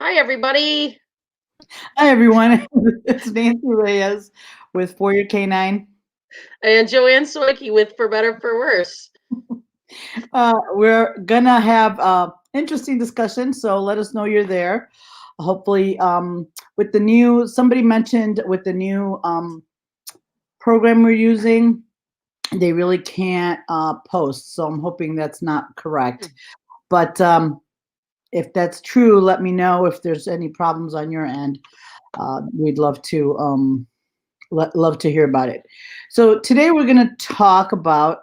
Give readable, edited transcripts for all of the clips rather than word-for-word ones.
Hi, everybody. Hi, everyone. It's Nancy Reyes with For Your Canine. And Joanne Soicki with For Better For Worse. We're gonna have interesting discussion, so let us know you're there. Hopefully, with the new, somebody mentioned with the new program we're using, they really can't post. So I'm hoping that's not correct. But if that's true, let me know if there's any problems on your end. We'd love to love to hear about it. So today we're going to talk about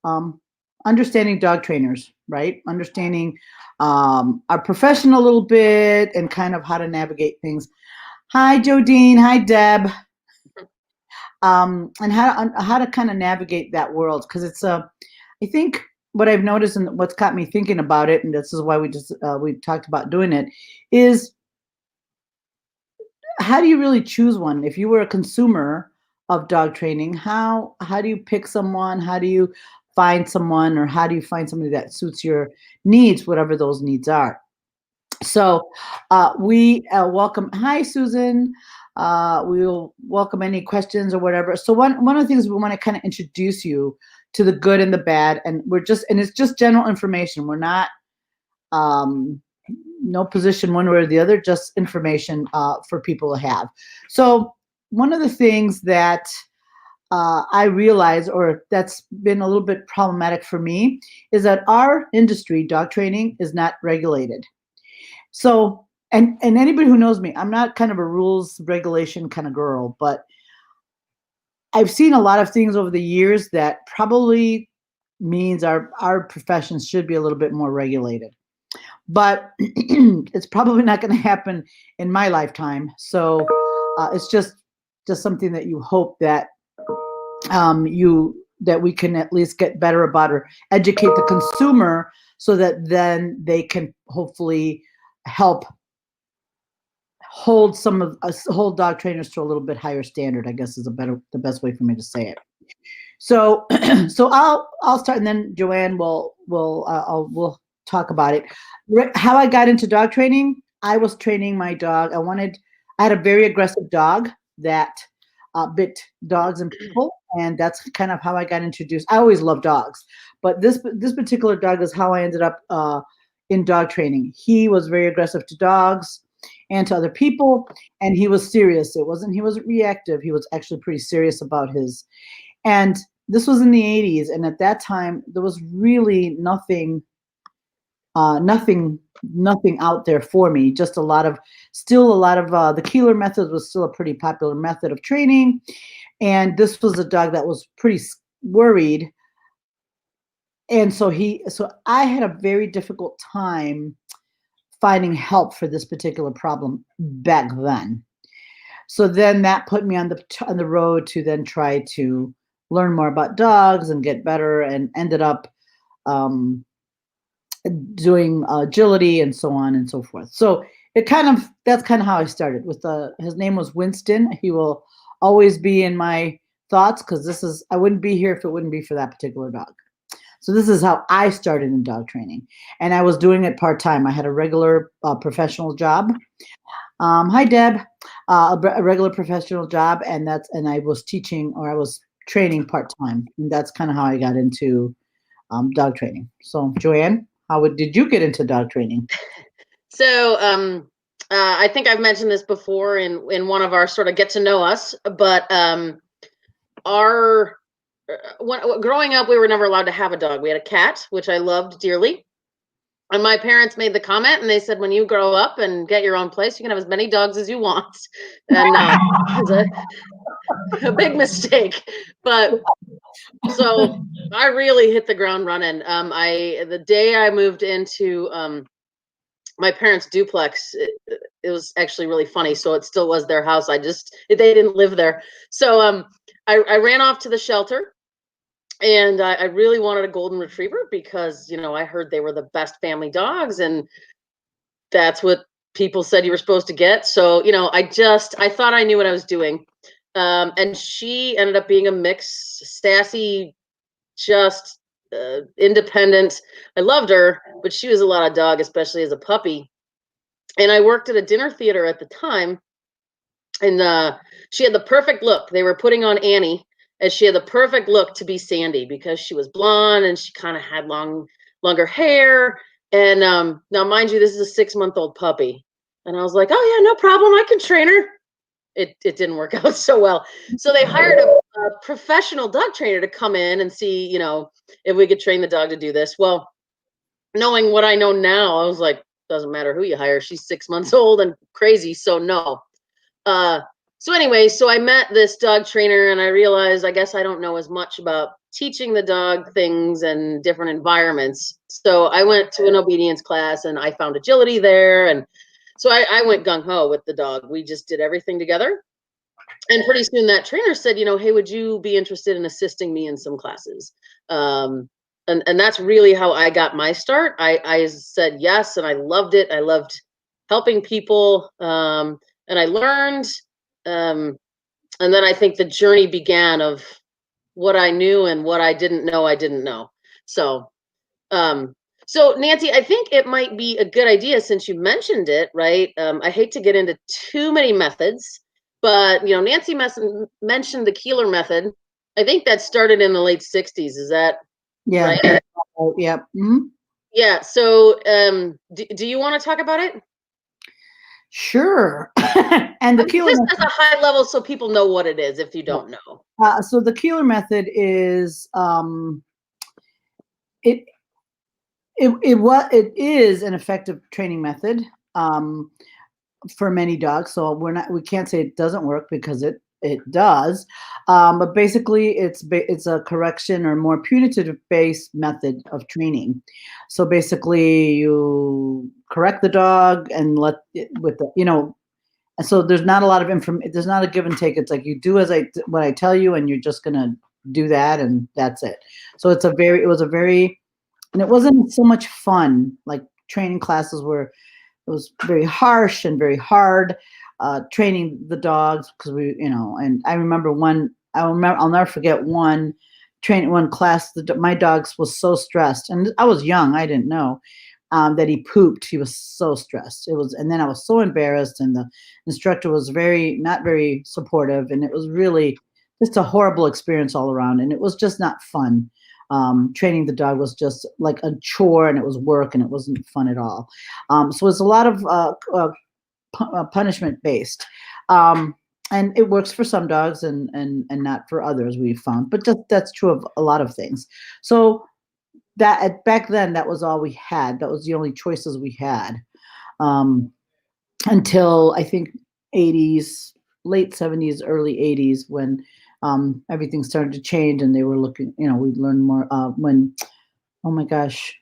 um, understanding dog trainers, right? Understanding our profession a little bit and kind of how to navigate things. Hi, Jodine. Hi, Deb. And how to kind of navigate that world because it's a. I think what I've noticed and what's got me thinking about it, and this is why we talked about doing it, is how do you really choose one? If you were a consumer of dog training, how do you pick someone? How do you find someone, or how do you find somebody that suits your needs, whatever those needs are? So we welcome. Hi, Susan. We will welcome any questions or whatever. So one of the things we want to kind of introduce you to the good and the bad, and it's just general information. We're not um, no position one way or the other, just information for people to have. So one of the things that I realize, or that's been a little bit problematic for me, is that our industry, dog training, is not regulated. So, and anybody who knows me, I'm not kind of a rules regulation kind of girl, but I've seen a lot of things over the years that probably means our professions should be a little bit more regulated, but it's probably not going to happen in my lifetime. So it's just something that you hope that you that we can at least get better about, or educate the consumer so that then they can hopefully help hold some of us, hold dog trainers to a little bit higher standard, I guess, is the best way for me to say it. So so I'll start, and then Joanne will talk about it. How I got into dog training, I was training my dog. I had a very aggressive dog that bit dogs and people, and that's kind of how I got introduced. I always loved dogs, but this particular dog is how I ended up in dog training. He was very aggressive to dogs and to other people, and he was serious. He wasn't reactive. He was actually pretty serious about his. And this was in the 80s, and at that time there was really nothing out there for me. Just still a lot of the Keeler method was still a pretty popular method of training, and this was a dog that was pretty worried, and so I had a very difficult time finding help for this particular problem back then. So then that put me on the road to then try to learn more about dogs and get better, and ended up um, doing agility and so on and so forth. So that's kind of how I started. His name was Winston. He will always be in my thoughts because I wouldn't be here if it wouldn't be for that particular dog. So this is how I started in dog training, and I was doing it part time. I had a regular professional job. Hi, Deb. A regular professional job, and I was teaching, or I was training part time, and that's kind of how I got into dog training. So, Joanne, did you get into dog training? So, I think I've mentioned this before in one of our sort of get to know us, but our growing up, we were never allowed to have a dog. We had a cat, which I loved dearly. And my parents made the comment, and they said, when you grow up and get your own place, you can have as many dogs as you want. And it was a big mistake. But so I really hit the ground running. The day I moved into my parents' duplex, it was actually really funny. So it still was their house. They didn't live there. So I ran off to the shelter, and I really wanted a golden retriever because, I heard they were the best family dogs, and that's what people said you were supposed to get. So, I thought I knew what I was doing. And she ended up being a mix, sassy, just independent. I loved her, but she was a lot of dog, especially as a puppy. And I worked at a dinner theater at the time, and she had the perfect look. They were putting on Annie, as she had the perfect look to be Sandy because she was blonde and she kind of had longer hair. And now, mind you, this is a 6-month-old puppy, and I was like, "Oh yeah, no problem. I can train her." It didn't work out so well. So they hired a professional dog trainer to come in and see, if we could train the dog to do this. Well, knowing what I know now, I was like, doesn't matter who you hire. She's 6 months old and crazy, so no. Uh, so anyway, so I met this dog trainer and I realized I guess I don't know as much about teaching the dog things and different environments. So I went to an obedience class and I found agility there. And so I went gung ho with the dog. We just did everything together. And pretty soon that trainer said, hey, would you be interested in assisting me in some classes? And that's really how I got my start. I said yes, and I loved it. I loved helping people. And I learned, and then I think the journey began of what I knew and what I didn't know. So, so Nancy, I think it might be a good idea since you mentioned it, right? I hate to get into too many methods, but Nancy mentioned the Keeler method. I think that started in the late '60s. Is that Yeah. right? Yep. Mm-hmm. Yeah. So, do you want to talk about it? Sure. And the Keeler Just method, as a high level, so people know what it is if you don't know. so the Keeler method is it it is an effective training method for many dogs. So we can't say it doesn't work because it does. But basically, it's a correction or more punitive based method of training. So basically, you correct the dog and let it with the and so there's not a lot of information. There's not a give and take. It's like you do what I tell you, and you're just gonna do that, and that's it. So it was a very, and it wasn't so much fun like training classes where it was very harsh and very hard training the dogs because and I remember I'll never forget one class. My dogs was so stressed, and I was young, I didn't know that he pooped. He was so stressed. And then I was so embarrassed, and the instructor was not very supportive, and it was really just a horrible experience all around, and it was just not fun. Training the dog was just like a chore, and it was work, and it wasn't fun at all. So it's a lot of punishment based. And it works for some dogs and not for others, we've found. But that's true of a lot of things. So back then, that was all we had. That was the only choices we had until I think '80s, late '70s, early '80s, when everything started to change, and they were looking. We learned more when. Oh my gosh,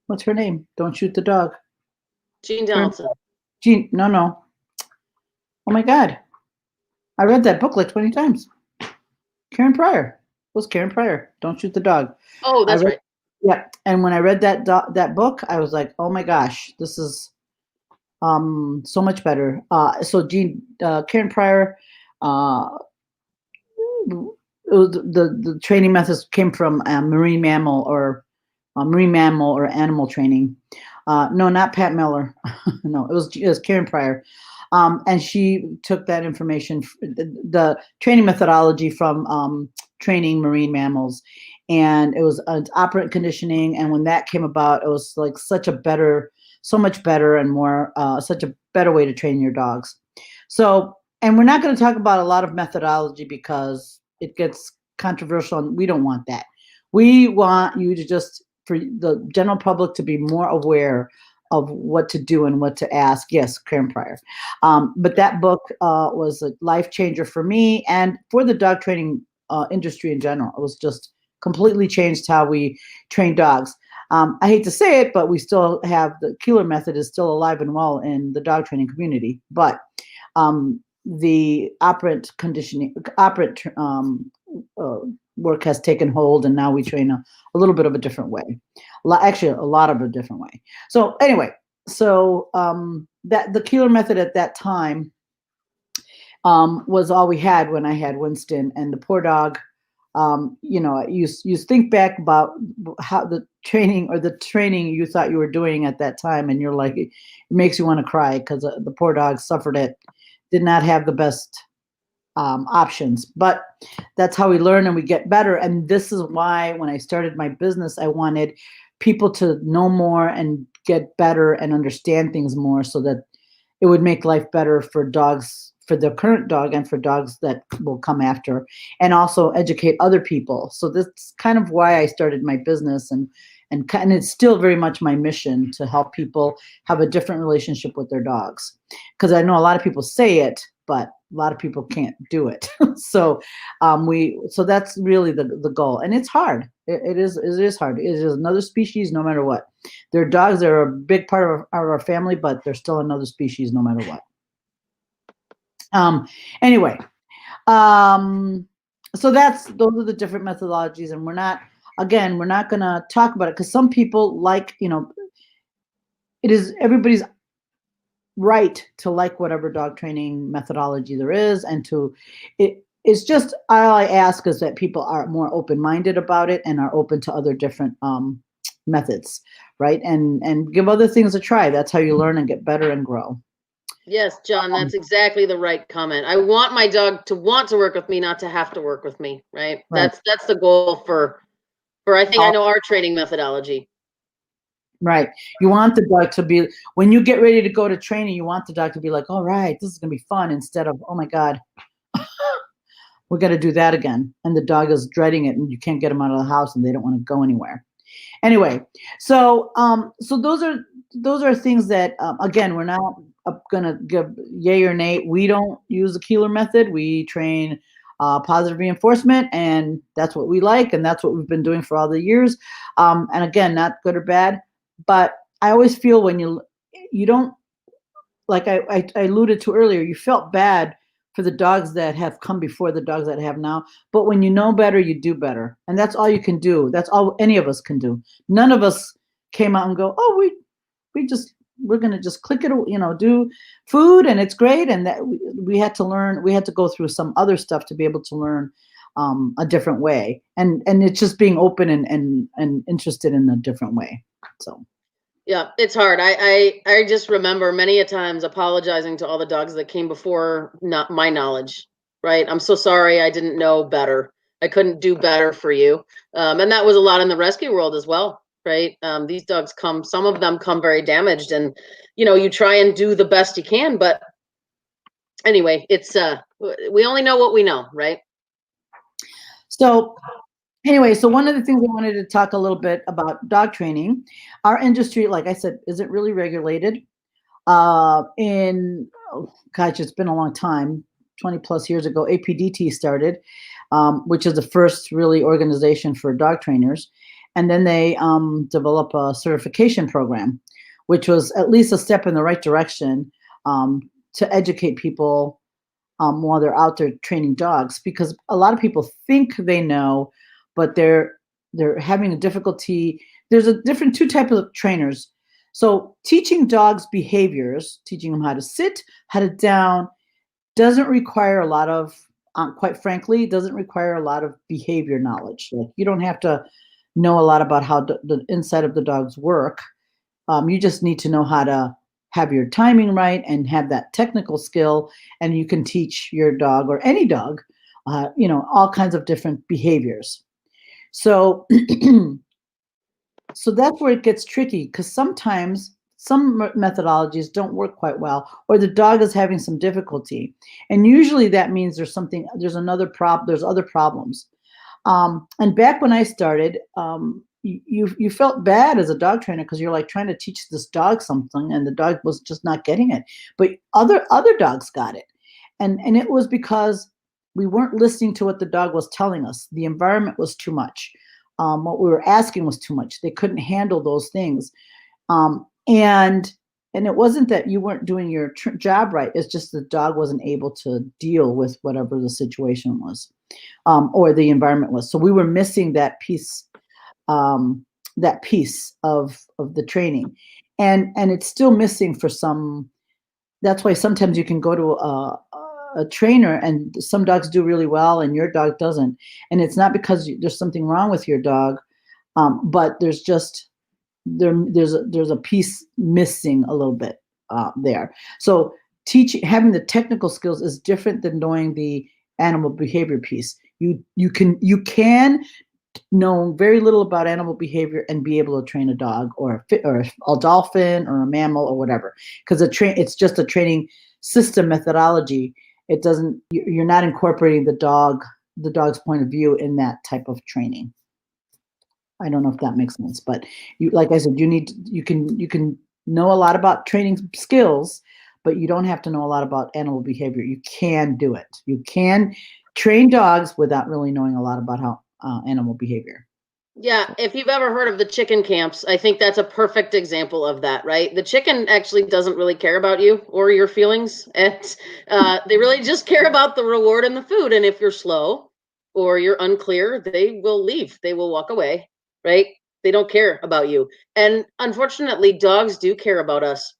what's her name? Don't shoot the dog. Jean Donaldson. Jean. No, no. Oh my God, I read that book like 20 times. Karen Pryor. It was Karen Pryor. Don't shoot the dog. Oh, that's right. Yeah, and when I read that book, I was like, oh my gosh, this is so much better. So Karen Pryor, the training methods came from marine mammal or animal training. No, not Pat Miller. No, it was Karen Pryor. And she took that information, the training methodology from training marine mammals, and it was operant conditioning. And when that came about, it was like so much better and more, such a better way to train your dogs. So, and we're not going to talk about a lot of methodology because it gets controversial, and we don't want that. We want you to for the general public to be more aware of what to do and what to ask. Yes, Karen Pryor. But that book was a life changer for me and for the dog training industry in general. It was just completely changed how we train dogs. I hate to say it, but we still have the Keeler method is still alive and well in the dog training community. But the operant work has taken hold, and now we train a little bit of a different way. Actually, a lot of a different way. So anyway, that the Keeler method at that time was all we had when I had Winston, and the poor dog you think back about how the training you thought you were doing at that time, and you're like, it makes you want to cry because the poor dog suffered it, did not have the best options. But that's how we learn and we get better. And this is why when I started my business, I wanted people to know more and get better and understand things more so that it would make life better for dogs, for the current dog and for dogs that will come after, and also educate other people. So that's kind of why I started my business, and it's still very much my mission to help people have a different relationship with their dogs. Because I know a lot of people say it, but a lot of people can't do it. So so that's really the goal, and it's hard. It is hard. It is another species, no matter what. Their dogs are a big part of our family, but they're still another species, no matter what. Anyway, so those are the different methodologies, and we're not going to talk about it because some people like, it is everybody's right to like whatever dog training methodology there is, and it's just, all I ask is that people are more open-minded about it and are open to other different methods, right? And give other things a try. That's how you learn and get better and grow. Yes, John, that's exactly the right comment. I want my dog to want to work with me, not to have to work with me, right? Right. That's the goal for I think I know our training methodology. Right. You want the dog to be, when you get ready to go to training, you want the dog to be like, all right, this is going to be fun, instead of, oh my God, we got to do that again. And the dog is dreading it, and you can't get them out of the house, and they don't want to go anywhere. Anyway, so those are things that, again, we're not going to give yay or nay. We don't use the Keeler method. We train positive reinforcement, and that's what we like, and that's what we've been doing for all the years. And again, not good or bad, but I always feel when you don't, like I alluded to earlier, you felt bad for the dogs that have come before the dogs that have now. But when you know better, you do better. And that's all you can do. That's all any of us can do. None of us came out and go, oh, we're going to just click it, do food and it's great. And that we had to learn, we had to go through some other stuff to be able to learn a different way. And it's just being open and interested in a different way. So. Yeah, it's hard. I just remember many a times apologizing to all the dogs that came before not my knowledge, right? I'm so sorry, I didn't know better. I couldn't do better for you. And that was a lot in the rescue world as well, right? These dogs some of them come very damaged, and you try and do the best you can, but anyway, it's we only know what we know, right? So anyway, so one of the things I wanted to talk a little bit about dog training. Our industry, like I said, isn't really regulated. Gosh, it's been a long time, 20 plus years ago, APDT started, which is the first really organization for dog trainers. And then they developed a certification program, which was at least a step in the right direction to educate people while they're out there training dogs, because a lot of people think they know, but they're having a difficulty. There's a different two types of trainers. So teaching dogs behaviors, teaching them how to sit, how to down, doesn't require a lot of, quite frankly, doesn't require a lot of behavior knowledge. Like, you don't have to know a lot about how the inside of the dogs work. You just need to know how to have your timing right and have that technical skill, and you can teach your dog, or any dog, all kinds of different behaviors. So, so that's where it gets tricky, because sometimes some methodologies don't work quite well, or the dog is having some difficulty, and usually that means there's other problems. And back when I started, you felt bad as a dog trainer, because you're like trying to teach this dog something, and the dog was just not getting it, but other dogs got it, and it was because we weren't listening to what the dog was telling us. The environment was too much. What we were asking was too much. They couldn't handle those things. And it wasn't that you weren't doing your job right. It's just the dog wasn't able to deal with whatever the situation was, or the environment was. So we were missing that piece of the training, and it's still missing for some. That's why sometimes you can go to a a trainer, and some dogs do really well and your dog doesn't, and it's not because there's something wrong with your dog, but there's just there's a piece missing a little bit there. So having the technical skills is different than knowing the animal behavior piece. You can know very little about animal behavior and be able to train a dog or a dolphin or a mammal or whatever, because it's just a training system methodology. It doesn't, you're not incorporating the dog's point of view in that type of training. I don't know if that makes sense, but like I said, you can know a lot about training skills, but you don't have to know a lot about animal behavior. You can do it. You can train dogs without really knowing a lot about how animal behavior. Yeah, if you've ever heard of the chicken camps, I think that's a perfect example of that, right? The chicken actually doesn't really care about you or your feelings, and they really just care about the reward and the food. And if you're slow or you're unclear, they will leave. They will walk away, right? They don't care about you. And unfortunately, dogs do care about us.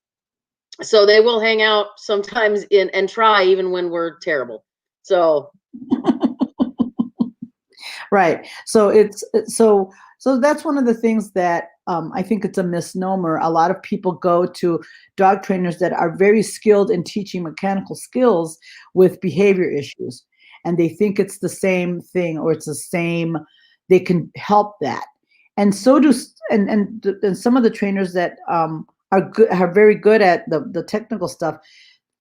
So they will hang out sometimes and try even when we're terrible. So right. So that's one of the things that I think it's a misnomer. A lot of people go to dog trainers that are very skilled in teaching mechanical skills with behavior issues, and they think it's the same thing, or it's the same. They can help that, and so do and some of the trainers that are very good at the technical stuff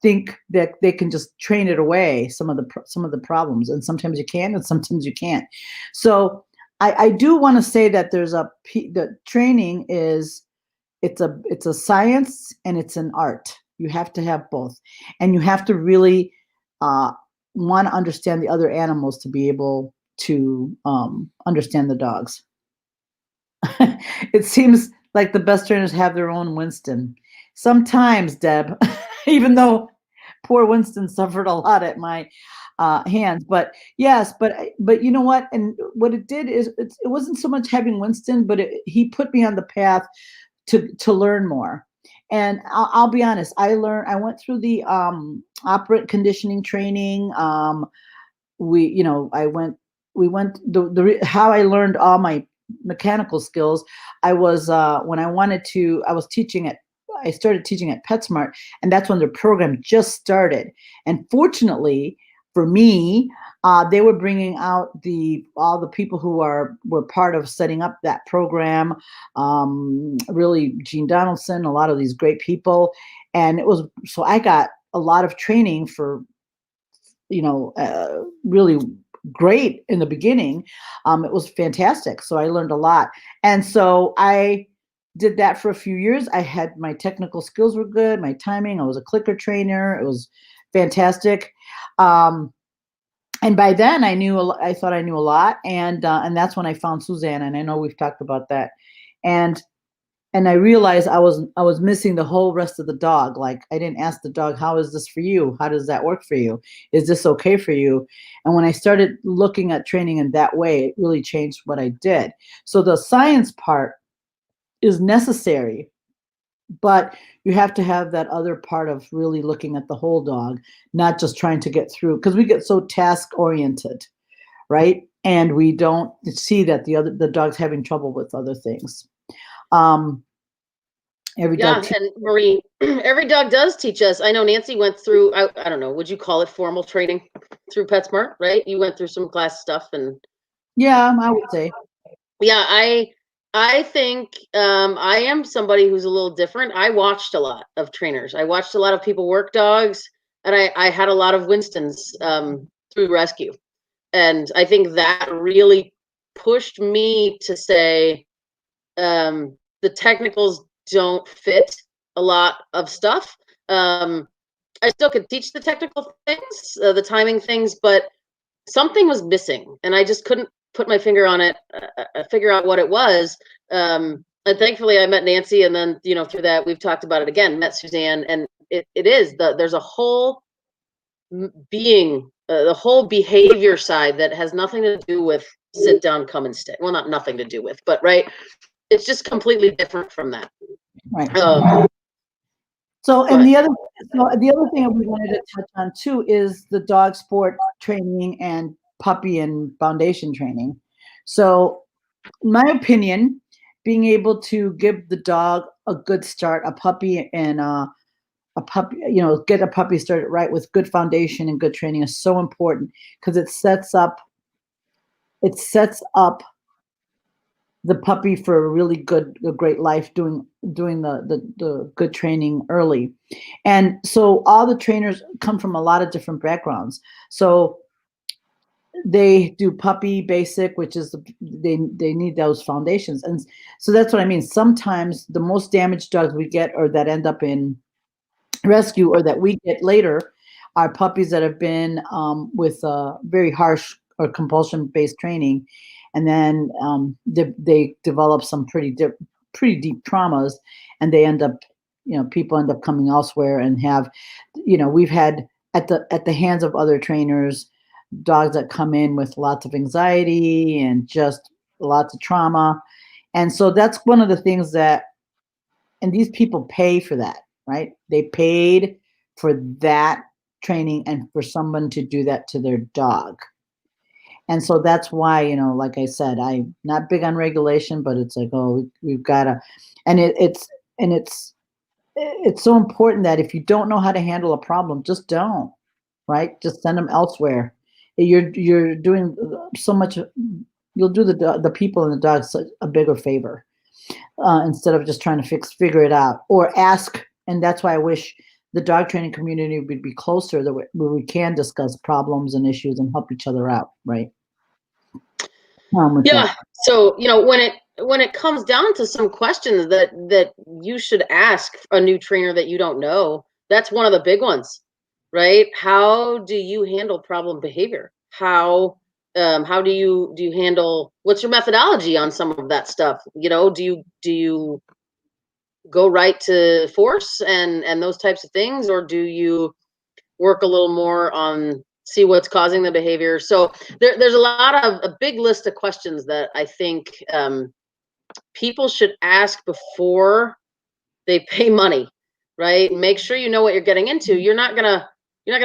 think that they can just train it away, some of the problems, and sometimes you can and sometimes you can't. So I do want to say that the training it's a science and it's an art. You have to have both, and you have to really want to understand the other animals to be able to understand the dogs. It seems like the best trainers have their own Winston. Sometimes, Deb, even though poor Winston suffered a lot at my hands. But yes, but you know what? And what it did is it wasn't so much having Winston, but he put me on the path to learn more. And I'll be honest, I went through the operant conditioning training. We went how I learned all my mechanical skills. I was when I started teaching at PetSmart, and that's when the program just started. And fortunately for me, they were bringing out all the people who were part of setting up that program. Really, Gene Donaldson, a lot of these great people, and so I got a lot of training for, really great in the beginning. It was fantastic. So I learned a lot. And so I did that for a few years. I had my technical skills were good, my timing. I was a clicker trainer. It was fantastic. And by then I thought I knew a lot. And that's when I found Suzanne. And I know we've talked about that. And I realized I was missing the whole rest of the dog. Like, I didn't ask the dog, how is this for you? How does that work for you? Is this okay for you? And when I started looking at training in that way, it really changed what I did. So the science part is necessary, but you have to have that other part of really looking at the whole dog, not just trying to get through, because we get so task oriented, right? And we don't see that the dog's having trouble with other things. Every dog and Marie, every dog does teach us. I know Nancy went through, I don't know, would you call it formal training through PetSmart, right? You went through some class stuff, and yeah, I would say. Yeah, I think I am somebody who's a little different. I watched a lot of trainers. I watched a lot of people work dogs, and I had a lot of Winstons through rescue. And I think that really pushed me to say the technicals don't fit a lot of stuff. I still could teach the technical things, the timing things, but something was missing, and I just couldn't put my finger on it, figure out what it was. And thankfully, I met Nancy, and then through that we've talked about it again. Met Suzanne, and it is there's a whole being, the whole behavior side that has nothing to do with sit down, come and stay. Well, not nothing to do with, but right, it's just completely different from that. Right. So, Go and ahead. the other thing that we wanted to touch on too is the dog sport training and puppy and foundation training. So, in my opinion, being able to give the dog a good start, a puppy and a puppy, get a puppy started right with good foundation and good training is so important because it sets up the puppy for a great life doing the good training early. And so all the trainers come from a lot of different backgrounds. So they do puppy basic, which is they need those foundations. And so that's what I mean. Sometimes the most damaged dogs we get or that end up in rescue or that we get later are puppies that have been with very harsh or compulsion based training, and then they develop some pretty deep traumas, and they end up, people end up coming elsewhere and have, we've had at the hands of other trainers dogs that come in with lots of anxiety and just lots of trauma. And so that's one of the things that, and these people pay for that, right? They paid for that training and for someone to do that to their dog. And so that's why, like I said, I'm not big on regulation, but it's like, oh, we've got to, and and it's so important that if you don't know how to handle a problem, just don't, right? Just send them elsewhere. You're doing so much. You'll do the people and the dogs a bigger favor instead of just trying to figure it out or ask. And that's why I wish the dog training community would be closer, where we can discuss problems and issues and help each other out, right? With that. Yeah. So, when it comes down to some questions that you should ask a new trainer that you don't know, that's one of the big ones, right? How do you handle problem behavior? How do you handle, what's your methodology on some of that stuff? Do you go right to force and those types of things, or do you work a little more on see what's causing the behavior? So there's a big list of questions that I think people should ask before they pay money, right? Make sure you know what you're getting into. You're not gonna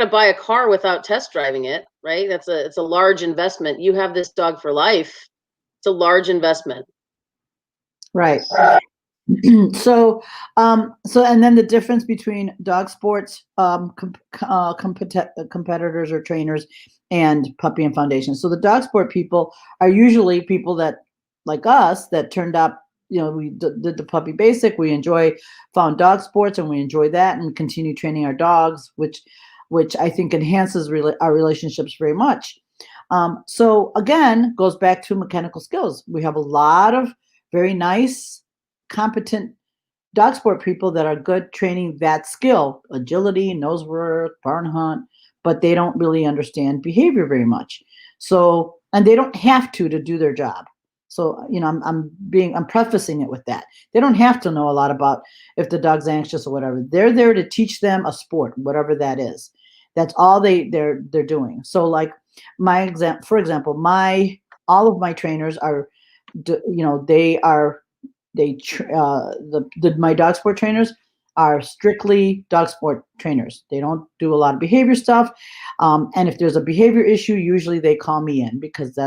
buy a car without test driving it, right? It's a large investment. You have this dog for life. It's a large investment. Right. So and then the difference between dog sports competitors or trainers and puppy and foundation. So the dog sport people are usually people that, like us, that turned up, we did the puppy basic, we found dog sports, and we enjoy that and continue training our dogs, which I think enhances our relationships very much. So again, goes back to mechanical skills. We have a lot of very nice, competent dog sport people that are good training that skill, agility, nose work, barn hunt, but they don't really understand behavior very much. So, and they don't have to do their job. So, I'm prefacing it with that. They don't have to know a lot about if the dog's anxious or whatever. They're there to teach them a sport, whatever that is. That's all they're doing. So, like for example, all of my trainers are, they are my dog sport trainers are strictly dog sport trainers. They don't do a lot of behavior stuff. And if there's a behavior issue, usually they call me in because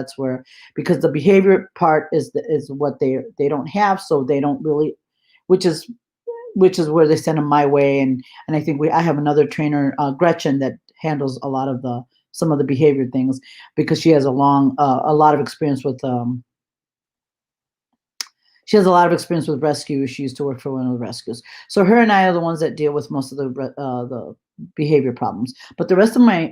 because the behavior part is what they don't have. So they don't really, which is where they send them my way. And I think I have another trainer, Gretchen, that handles a lot of some of the behavior things because she has a lot of experience with, she has a lot of experience with rescues. She used to work for one of the rescues. So her and I are the ones that deal with most of the behavior problems. But the rest of my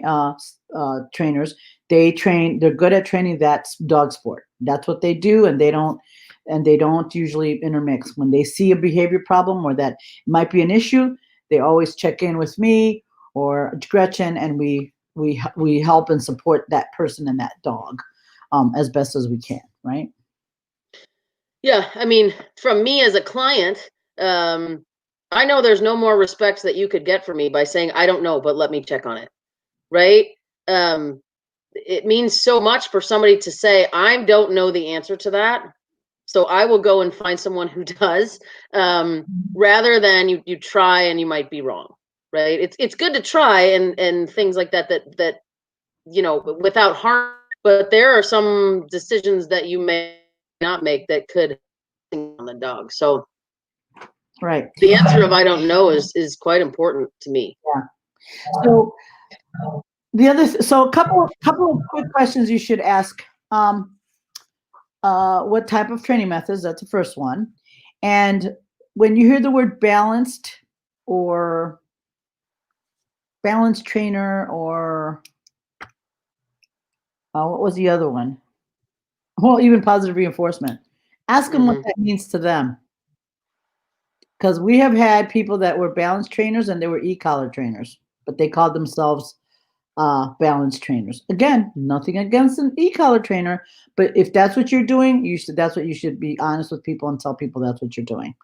trainers, they're good at training that dog sport. That's what they do, and they don't usually intermix. When they see a behavior problem or that might be an issue, they always check in with me or Gretchen, and we help and support that person and that dog as best as we can, right? Yeah, I mean, from me as a client, I know there's no more respect that you could get from me by saying, I don't know, but let me check on it, right? It means so much for somebody to say, I don't know the answer to that. So I will go and find someone who does, rather than you try and you might be wrong, right? It's good to try and things like that without harm. But there are some decisions that you may not make that could on the dog. So Right. the answer of I don't know is quite important to me. Yeah. So so a couple of quick questions you should ask. What type of training methods? That's the first one. And when you hear the word balanced or balanced trainer or what was the other one? Well, even positive reinforcement. Ask them what that means to them. Because we have had people that were balance trainers and they were e-collar trainers, but they called themselves balance trainers. Again, nothing against an e-collar trainer, but if that's what you're doing, that's what you should be honest with people and tell people that's what you're doing.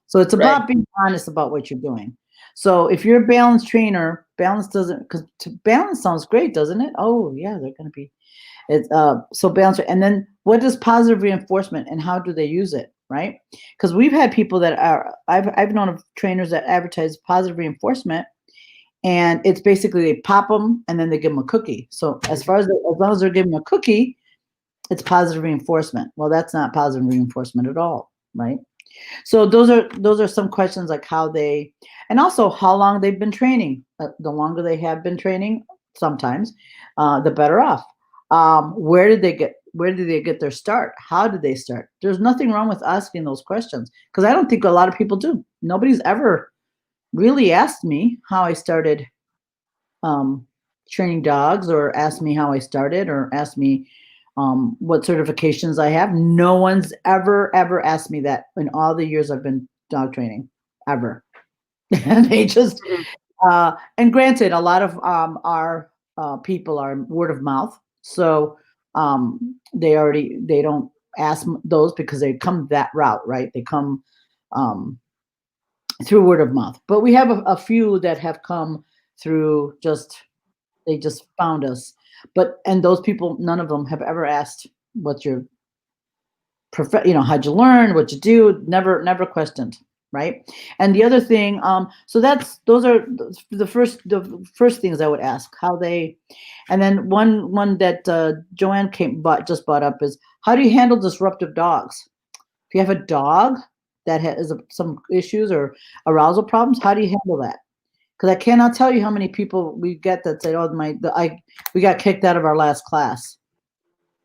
So it's about being honest about what you're doing. So if you're a balance trainer, balance doesn't, because balance sounds great, doesn't it? Oh yeah, they're going to be. It's so balance. And then what is positive reinforcement and how do they use it? Right? Because we've had people that I've known of trainers that advertise positive reinforcement, and it's basically they pop them and then they give them a cookie. So as long as they're giving a cookie, it's positive reinforcement. Well, that's not positive reinforcement at all, right? So those are some questions like and also how long they've been training. The longer they have been training, sometimes, the better off. Where did they get their start? How did they start? There's nothing wrong with asking those questions because I don't think a lot of people do. Nobody's ever really asked me how I started training dogs, or asked me how I started, or asked me what certifications I have. No one's ever asked me that in all the years I've been dog training, ever. And they just and granted, a lot of our people are word of mouth, so they don't ask those because they come that route, right? They come through word of mouth. But we have a few that have come through they just found us. And those people, none of them have ever asked what's your how'd you learn, what you do, never questioned, right? And the other thing, so those are the first things I would ask, how they, and then one that Joanne just brought up is, how do you handle disruptive dogs? If you have a dog that has some issues or arousal problems, how do you handle that? Because I cannot tell you how many people we get that say, "Oh, we got kicked out of our last class,"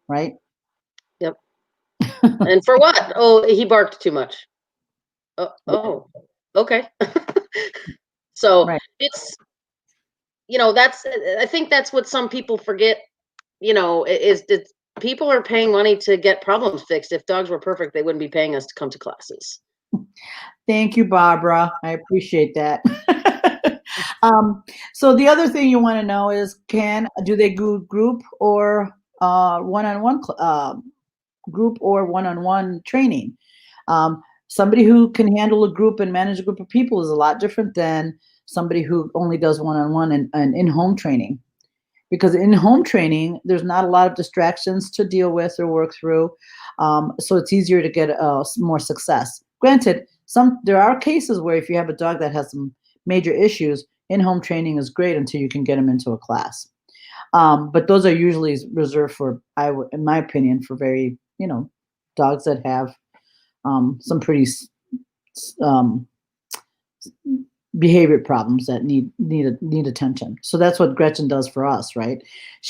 right? Yep. And for what? Oh, he barked too much. Oh, okay. So Right. it's I think that's what some people forget. Is that people are paying money to get problems fixed. If dogs were perfect, they wouldn't be paying us to come to classes. Thank you, Barbara. I appreciate that. So the other thing you want to know is, do they do group or one-on-one group or one-on-one training? Somebody who can handle a group and manage a group of people is a lot different than somebody who only does one-on-one and in-home training. Because in home training, there's not a lot of distractions to deal with or work through. So it's easier to get more success. Granted, there are cases where if you have a dog that has some major issues, in-home training is great until you can get them into a class. But those are usually reserved for, in my opinion, for very, dogs that have some pretty behavior problems that need attention. So that's what Gretchen does for us, right?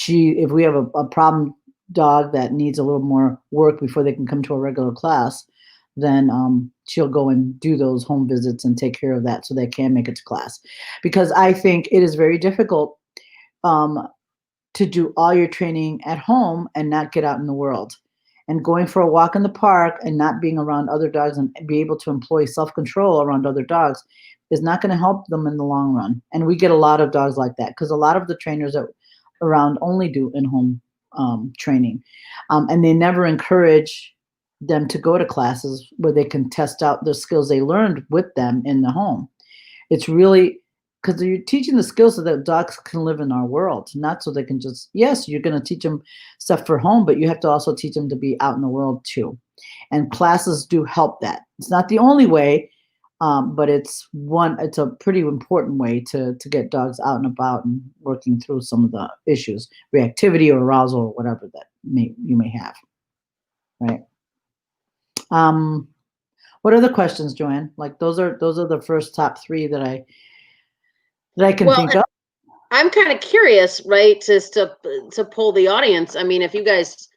If we have a problem dog that needs a little more work before they can come to a regular class, then she'll go and do those home visits and take care of that so they can make it to class. Because I think it is very difficult to do all your training at home and not get out in the world. And going for a walk in the park and not being around other dogs and be able to employ self-control around other dogs is not going to help them in the long run. And we get a lot of dogs like that because a lot of the trainers that around only do in-home training. And they never encourage them to go to classes where they can test out the skills they learned with them in the home. It's really, because you're teaching the skills so that dogs can live in our world, not so they can just, yes, you're going to teach them stuff for home, but you have to also teach them to be out in the world too. And classes do help that. It's not the only way, but it's a pretty important way to get dogs out and about and working through some of the issues, reactivity or arousal or whatever that you may have. Right. What other questions, Joanne? Like those are the first top 3 that I can think of. I'm kind of curious, right, just to poll the audience. I mean, if you guys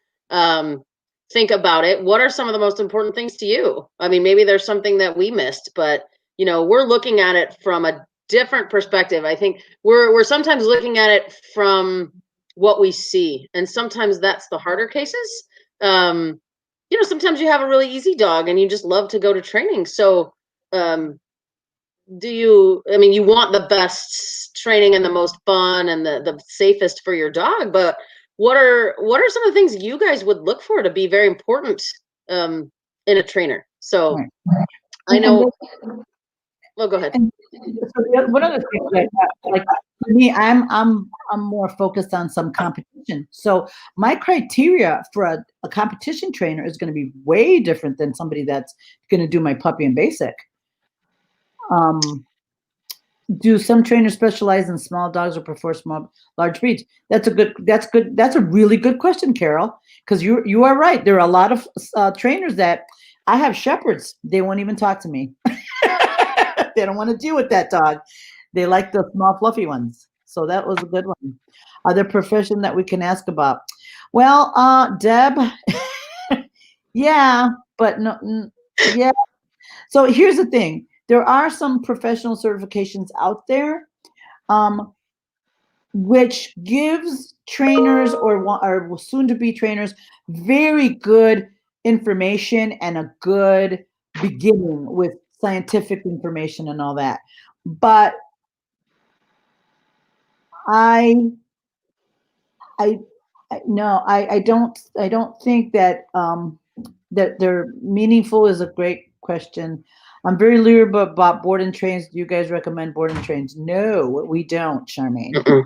think about it, what are some of the most important things to you? I mean, maybe there's something that we missed, but we're looking at it from a different perspective. I think we're sometimes looking at it from what we see, and sometimes that's the harder cases. Sometimes you have a really easy dog and you just love to go to training. So, you want the best training and the most fun and the safest for your dog, but what are some of the things you guys would look for to be very important in a trainer? So Right. I know. Well, go ahead. So one of the things that, like for me, I'm more focused on some competition. So my criteria for a competition trainer is going to be way different than somebody that's going to do my puppy and basic. Do some trainers specialize in small dogs or prefer large breeds? That's a really good question, Carol, because you are right. There are a lot of trainers that I have shepherds. They won't even talk to me. They don't want to deal with that dog. They like the small fluffy ones. So that was a good one. Other profession that we can ask about. Well, Deb, yeah, but no, yeah. So here's the thing. There are some professional certifications out there, which gives trainers or soon-to-be trainers very good information and a good beginning with scientific information and all that. But I don't think that that they're meaningful is a great question. I'm very leery about board and trains. Do you guys recommend board and trains? No, we don't, Charmaine. Mm-mm.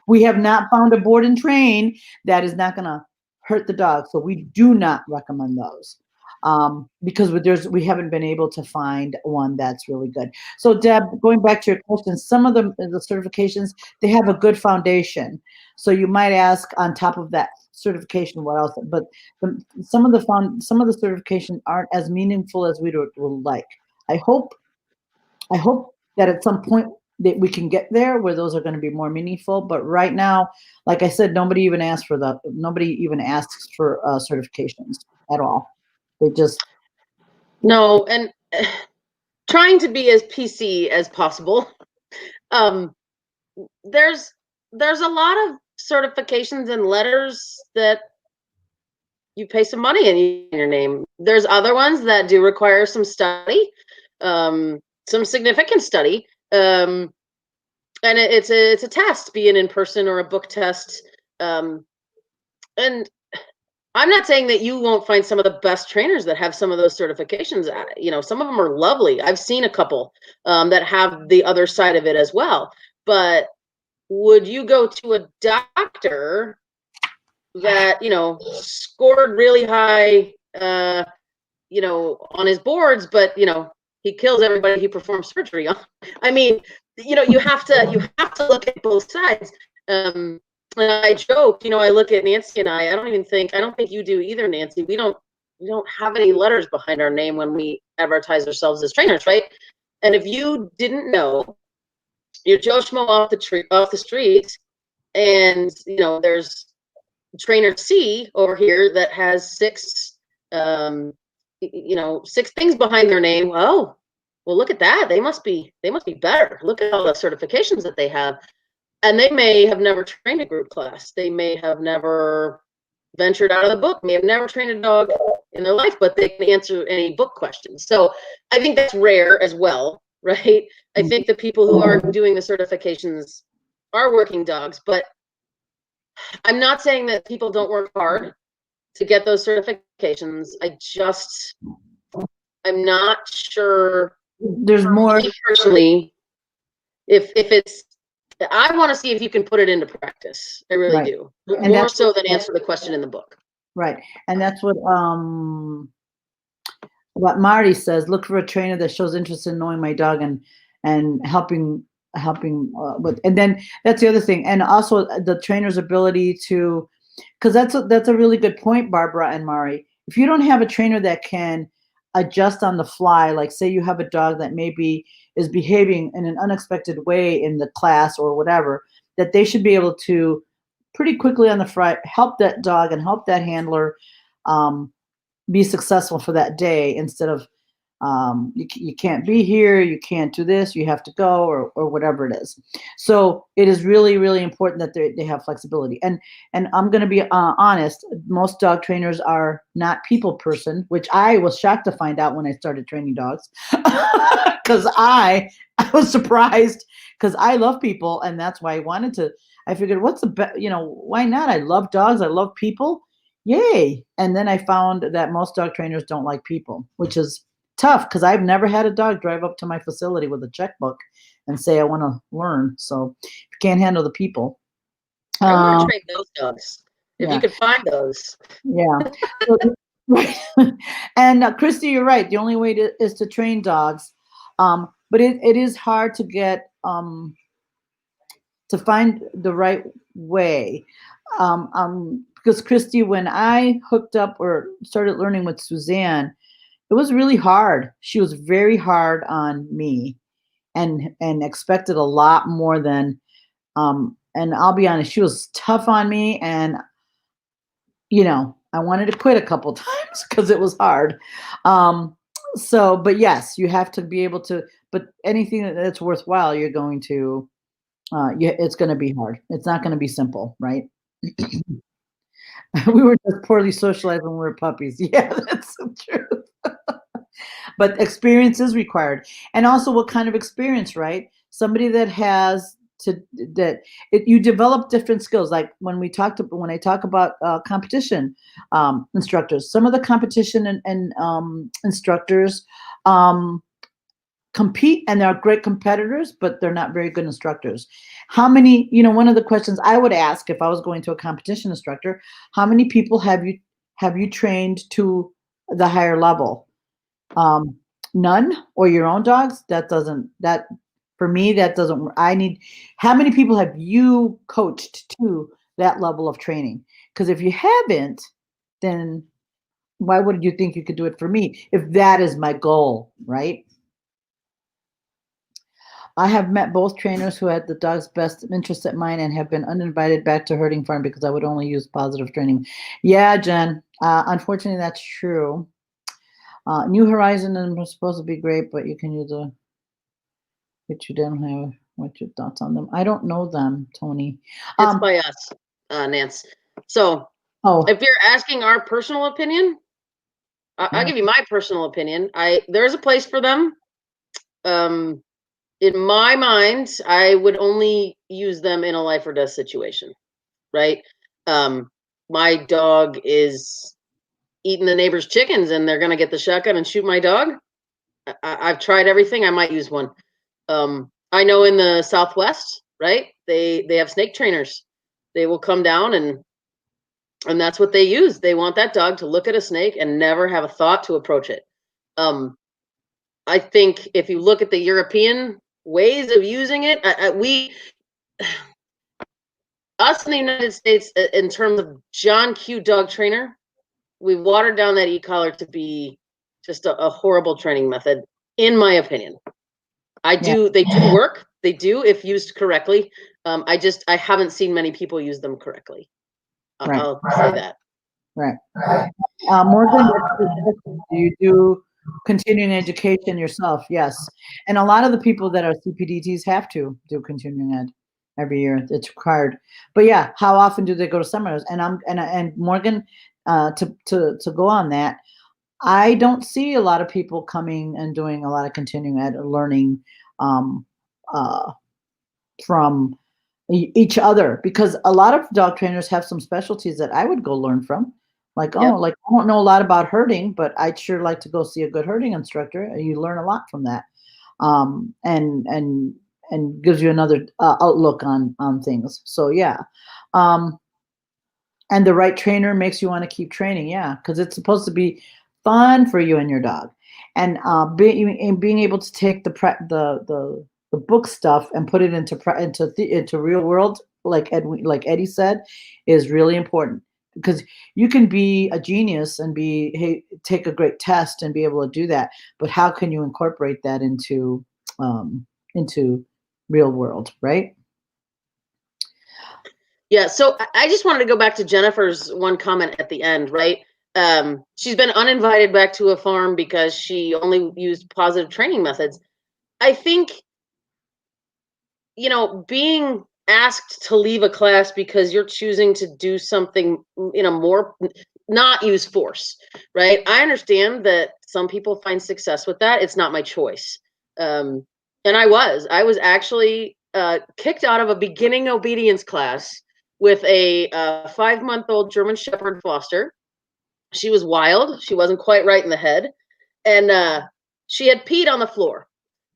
We have not found a board and train that is not going to hurt the dog. So we do not recommend those because we haven't been able to find one that's really good. So Deb, going back to your question, some of the certifications, they have a good foundation. So you might ask on top of that certification, what else? But some of the certifications aren't as meaningful as we would like. I hope that at some point that we can get there where those are going to be more meaningful. But right now, like I said, nobody even asks for certifications at all. They just No, and trying to be as PC as possible. There's a lot of certifications and letters that you pay some money in your name. There's other ones that do require some study, some significant study. And it's a test, be it in person or a book test. And I'm not saying that you won't find some of the best trainers that have some of those certifications. Some of them are lovely. I've seen a couple that have the other side of it as well. But would you go to a doctor that scored really high on his boards, but he kills everybody he performs surgery on? I mean, you have to look at both sides. And I joke, I look at Nancy and I don't think you do either, Nancy. We don't have any letters behind our name when we advertise ourselves as trainers, right? And if you didn't know, you're Joe Schmo off the street, and there's trainer C over here that has 6 things behind their name. Oh, well, look at that. They must be better. Look at all the certifications that they have. And they may have never trained a group class. They may have never ventured out of the book, may have never trained a dog in their life, but they can answer any book questions. So I think that's rare as well, right? I think the people who are doing the certifications are working dogs, but I'm not saying that people don't work hard to get those certifications. I'm not sure. There's more. Personally, If it's, I want to see if you can put it into practice. I really Right. do. And More so than answer the question in the book. right. And that's what Marty says. Look for a trainer that shows interest in knowing my dog and helping with. And then that's the other thing. And also the trainer's ability to, because that's a really good point, Barbara and Mari. If you don't have a trainer that can adjust on the fly, like say you have a dog that maybe is behaving in an unexpected way in the class or whatever, that they should be able to pretty quickly on the fly help that dog and help that handler be successful for that day, instead of you can't be here, you can't do this, you have to go, or whatever it is. So it is really, really important that they have flexibility. And I'm going to be honest, most dog trainers are not people person, which I was shocked to find out when I started training dogs, because I was surprised, because I love people, and that's why I figured, what's the best, why not? I love dogs, I love people, yay. And then I found that most dog trainers don't like people, which is tough, because I've never had a dog drive up to my facility with a checkbook and say, I want to learn. So if you can't handle the people. I want to train those dogs. If Yeah. you could find those. Yeah. So, right. And Christy, you're right. The only way is to train dogs. But it is hard to get to find the right way. Because Christy, when I hooked up or started learning with Suzanne, it was really hard. She was very hard on me, and expected a lot more than and I'll be honest, she was tough on me, and I wanted to quit a couple times because it was hard. But yes, you have to be able to, but anything that's worthwhile, you're going to it's going to be hard. It's not going to be simple, right? We were just poorly socialized when we were puppies. Yeah, that's the truth. But experience is required. And also what kind of experience, right? Somebody that has you develop different skills. Like when I talk about competition instructors, some of the competition and instructors compete, and they're great competitors, but they're not very good instructors. How many, one of the questions I would ask if I was going to a competition instructor, how many people have you trained to the higher level? None? Or your own dogs? For me, that doesn't work. How many people have you coached to that level of training? Because if you haven't, then why would you think you could do it for me if that is my goal, right? I have met both trainers who had the dog's best interest at mind and have been uninvited back to herding farm because I would only use positive training. Yeah, Jen, unfortunately, that's true. New Horizon is supposed to be great, but you can use which you don't have. What's your thoughts on them? I don't know them, Tony. It's by us, Nance. So if you're asking our personal opinion, I'll give you my personal opinion. There's a place for them. In my mind, I would only use them in a life or death situation, right? My dog is eating the neighbor's chickens, and they're gonna get the shotgun and shoot my dog. I've tried everything. I might use one. I know in the Southwest, right? They have snake trainers. They will come down and that's what they use. They want that dog to look at a snake and never have a thought to approach it. I think if you look at the European ways of using it, us in the United States, in terms of John Q dog trainer, we watered down that e-collar to be just a horrible training method, in my opinion. They do work. They do if used correctly. I haven't seen many people use them correctly. Right. I'll say that. Right. Morgan, do you do continuing education yourself? Yes. And a lot of the people that are CPDTs have to do continuing ed every year. It's required. But yeah, how often do they go to seminars? And Morgan, to go on that, I don't see a lot of people coming and doing a lot of continuing ed or learning from each other, because a lot of dog trainers have some specialties that I would go learn from. Like, I don't know a lot about herding, but I'd sure like to go see a good herding instructor. You learn a lot from that. And and gives you another outlook on things. So yeah. Um, and the right trainer makes you want to keep training. Yeah, because it's supposed to be fun for you and your dog. And being able to take the book stuff and put it into real world, like Eddie said, is really important, because you can be a genius and take a great test and be able to do that, but how can you incorporate that um, into real world, right? Yeah, so I just wanted to go back to Jennifer's one comment at the end, right? She's been uninvited back to a farm because she only used positive training methods. I think, being asked to leave a class because you're choosing to do something, more, not use force, right? I understand that some people find success with that. It's not my choice. And I was actually kicked out of a beginning obedience class with a 5-month-old German Shepherd Foster. She was wild. She wasn't quite right in the head. And she had peed on the floor.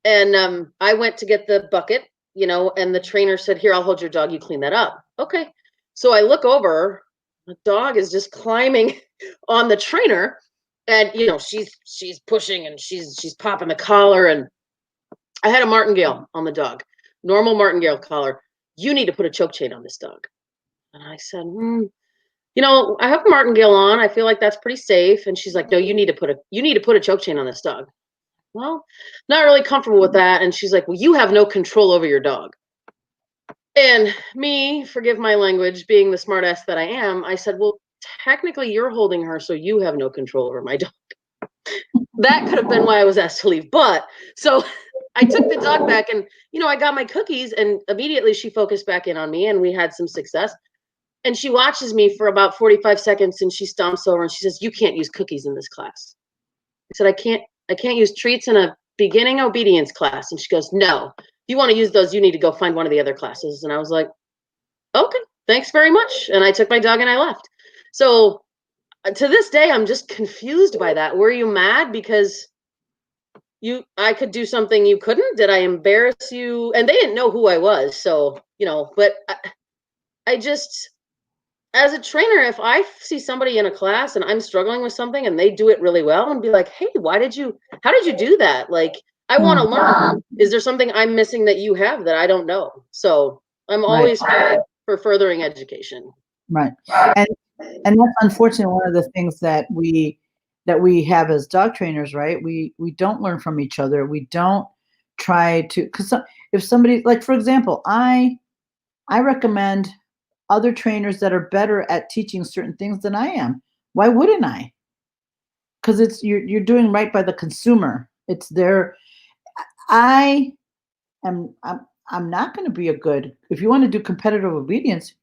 And I went to get the bucket, and the trainer said, "Here, I'll hold your dog. You clean that up." Okay. So I look over, the dog is just climbing on the trainer. And she's pushing, and she's popping the collar. And I had a martingale on the dog, normal martingale collar. "You need to put a choke chain on this dog." And I said, I have a martingale on. I feel like that's pretty safe. And she's like, "No, you need to put a choke chain on this dog." Well, not really comfortable with that. And she's like, "Well, you have no control over your dog." And me, forgive my language, being the smartass that I am, I said, "Well, technically you're holding her, so you have no control over my dog." That could have been why I was asked to leave. But so I took the dog back, and I got my cookies, and immediately she focused back in on me, and we had some success. And she watches me for about 45 seconds, and she stomps over and she says, "You can't use cookies in this class." I said, "I can't use treats in a beginning obedience class." And she goes, "No, if you want to use those, you need to go find one of the other classes." And I was like, "Okay, thanks very much." And I took my dog and I left. So to this day, I'm just confused by that. Were you mad because I could do something you couldn't? Did I embarrass you? And they didn't know who I was. So, but I just, as a trainer, if I see somebody in a class and I'm struggling with something and they do it really well, and be like, "Hey, how did you do that?" Like, I want to learn. Is there something I'm missing that you have that I don't know? So I'm Right. always for furthering education. Right. And and that's unfortunately one of the things that we have as dog trainers, right? We don't learn from each other. We don't try to, because if somebody, like for example, I recommend other trainers that are better at teaching certain things than I am. Why wouldn't I? Because you're doing right by the consumer. It's their I am I'm not going to be a good, if you want to do competitive obedience,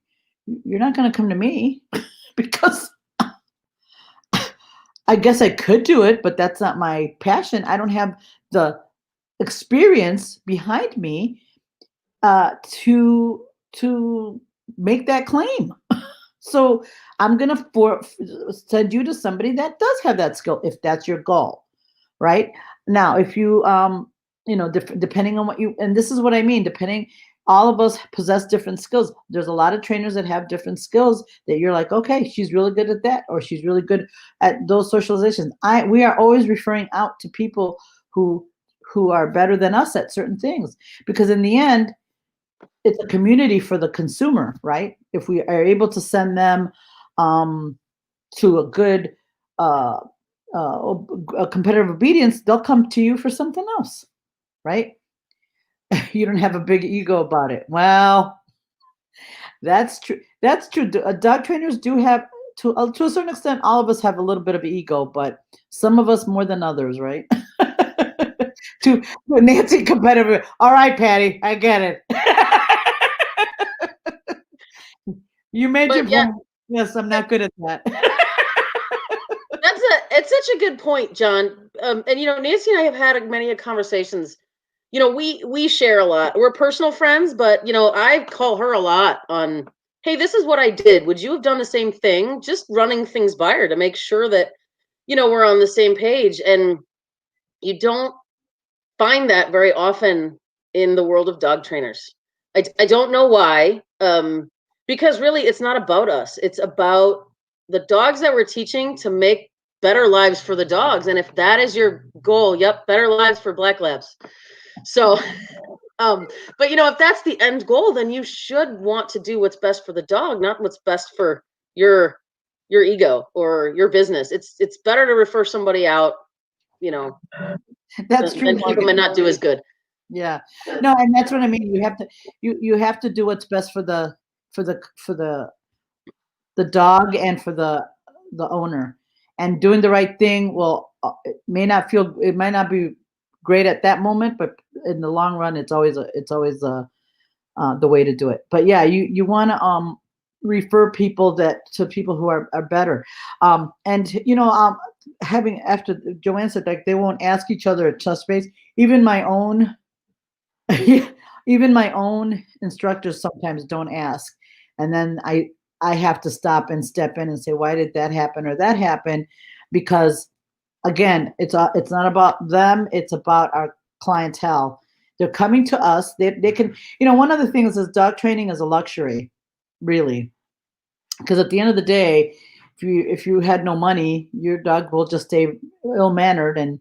you're not going to come to me because I guess I could do it, but that's not my passion. I don't have the experience behind me to make that claim. So I'm gonna send you to somebody that does have that skill if that's your goal, right? Now, if you depending on what you, and this is what I mean, depending, all of us possess different skills. There's a lot of trainers that have different skills that you're like, okay, she's really good at that, or she's really good at those socializations. We are always referring out to people who are better than us at certain things, because in the end, it's a community for the consumer, right? If we are able to send them um, to a good a competitive obedience, they'll come to you for something else, right? You don't have a big ego about it. Well, that's true. That's true. Dog trainers do have, to a certain extent. All of us have a little bit of ego, but some of us more than others, right? to Nancy competitive. All right, Patty, I get it. You made your But yeah, point. Yes, I'm not good at that. it's such a good point, John. And Nancy and I have had many conversations. We share a lot. We're personal friends, but I call her a lot on, "Hey, this is what I did. Would you have done the same thing?" Just running things by her to make sure that we're on the same page. And you don't find that very often in the world of dog trainers. I don't know why, because really it's not about us. It's about the dogs that we're teaching to make better lives for the dogs. And if that is your goal, yep, better lives for black labs. So, but if that's the end goal, then you should want to do what's best for the dog, not what's best for your ego or your business. It's better to refer somebody out, That's true, than keep them Morgan. and not do as good. Yeah. No, and that's what I mean. You have to do what's best for the dog and for the owner. And doing the right thing it might not be great at that moment, but in the long run it's always the way to do it. But yeah, you want to refer people to people who are better. And having, after Joanne said, like, they won't ask each other at touch base. Even my own even my own instructors sometimes don't ask. And then I have to stop and step in and say, why did that happen or that happen? Because again, it's not about them, it's about our clientele. They're coming to us. They can, one of the things is dog training is a luxury, really. Because at the end of the day, if you had no money, your dog will just stay ill-mannered and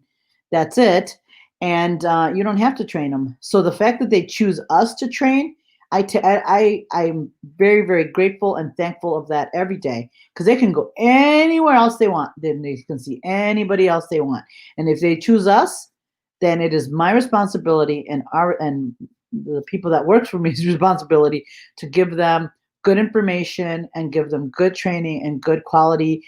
that's it. And you don't have to train them. So the fact that they choose us to train, I'm very, very grateful and thankful of that every day, because they can go anywhere else they want. Then they can see anybody else they want. And if they choose us, then it is my responsibility and the people that work for me's responsibility to give them good information and give them good training and good quality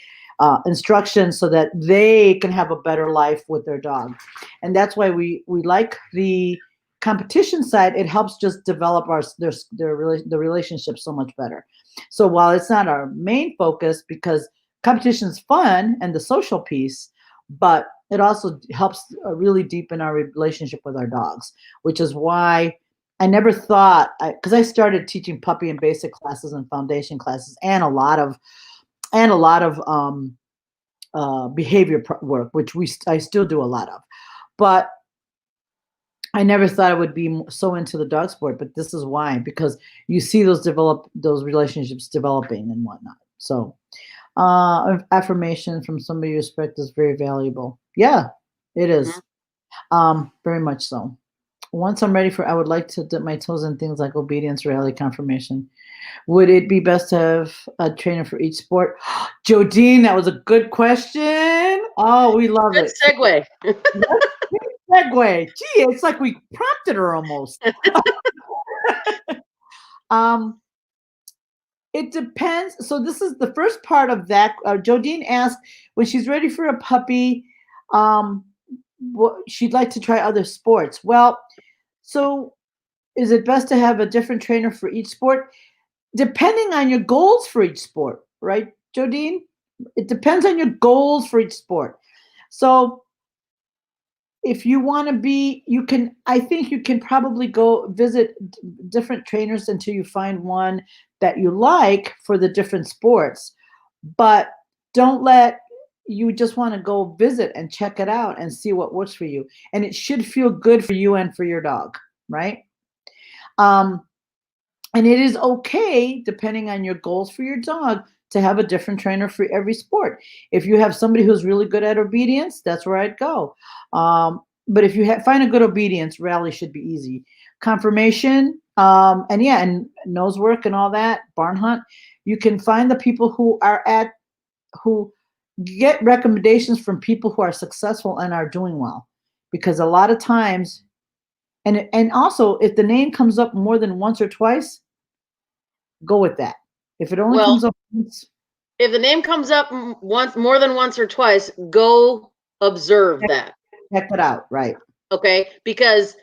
instruction so that they can have a better life with their dog. And that's why we like the competition side. It helps just develop the relationship so much better. So while it's not our main focus, because competition is fun and the social piece, but it also helps really deepen our relationship with our dogs, which is why I never thought, because I started teaching puppy and basic classes and foundation classes and a lot of behavior work, which I still do a lot of, but I never thought I would be so into the dog sport. But this is why, because you see those relationships developing and whatnot. So affirmation from somebody you respect is very valuable. Yeah, it is. Very much so. Once I'm ready I would like to dip my toes in things like obedience, rally, confirmation. Would it be best to have a trainer for each sport? Jodine, that was a good question. Oh, we love Good it. segue. Good segue. Gee, it's like we prompted her almost. It depends. So this is the first part of that. Jodine asked, when she's ready for a puppy, she'd like to try other sports. Well, so is it best to have a different trainer for each sport? Depending on your goals for each sport, right, Jodine? It depends on your goals for each sport. So if you want to I think you can probably go visit different trainers until you find one that you like for the different sports. But you just want to go visit and check it out and see what works for you. And it should feel good for you and for your dog, right? And it is okay, depending on your goals for your dog, to have a different trainer for every sport. If you have somebody who's really good at obedience, that's where I'd go. But if you find a good obedience, rally should be easy. Confirmation, and nose work and all that, barn hunt, you can find the people who get recommendations from people who are successful and are doing well. Because a lot of times, and also, if the name comes up more than once or twice, go with that. If it only comes up once, if the name comes up more than once or twice, go observe that. Check it out, right? Okay, because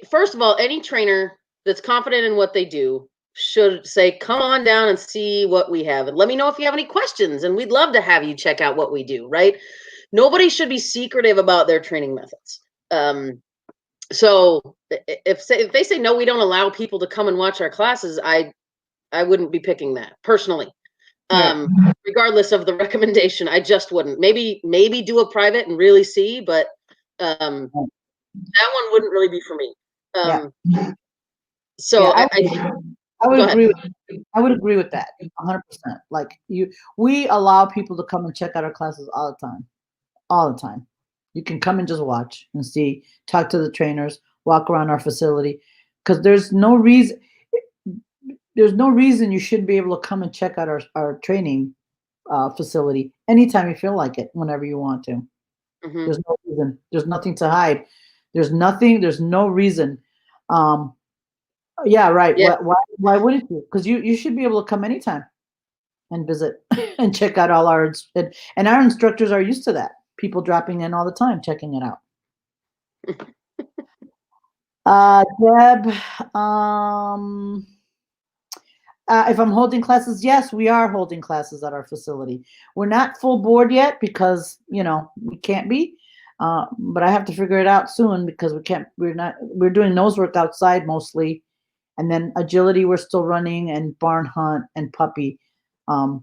first of all, any trainer that's confident in what they do should say, "Come on down and see what we have, and let me know if you have any questions, and we'd love to have you check out what we do." Right? Nobody should be secretive about their training methods. So if they say no, we don't allow people to come and watch our classes, I wouldn't be picking that personally. Right. Regardless of the recommendation, I just wouldn't. Maybe do a private and really see, but that one wouldn't really be for me. Yeah. So Yeah, I would go ahead. agree with I would agree with that 100%. Like we allow people to come and check out our classes all the time. All the time. You can come and just watch and see, talk to the trainers, walk around our facility because there's no reason you shouldn't be able to come and check out our training facility anytime you feel like it, whenever you want to. Hmm. There's no reason. There's nothing to hide. There's nothing. There's no reason. Um, yeah, right. Yeah. Why wouldn't you? Because you should be able to come anytime and visit and check out all and our instructors are used to that. People dropping in all the time, checking it out. Deb, um, if I'm holding classes, yes, we are holding classes at our facility. We're not full board yet because we can't be. But I have to figure it out soon because we can't. We're not. We're doing nose work outside mostly, and then agility we're still running, and barn hunt and puppy.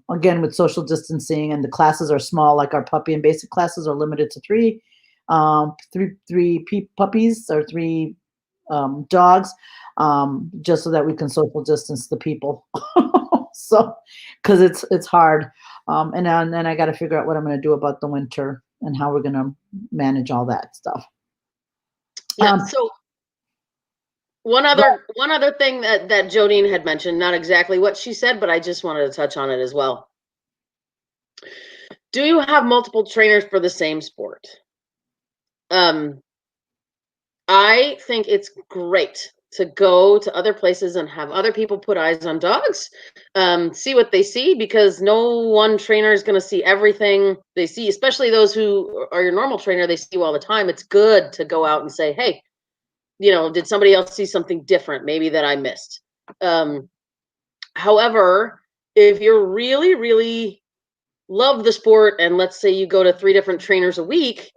Again with social distancing, and the classes are small. Like our puppy and basic classes are limited to three puppies or three dogs, just so that we can social distance the people. So, because it's hard, and then I got to figure out what I'm going to do about the winter and how we're going to manage all that stuff. Yeah. Um, So one other thing that Jodine had mentioned, not exactly what she said, but I just wanted to touch on it as well. Do you have multiple trainers for the same sport? I think it's great to go to other places and have other people put eyes on dogs, see what they see, because no one trainer is going to see everything they see, especially those who are your normal trainer. They see you all the time. It's good to go out and say, hey, did somebody else see something different maybe that I missed? However, if you're really, really love the sport, and let's say you go to 3 different trainers a week,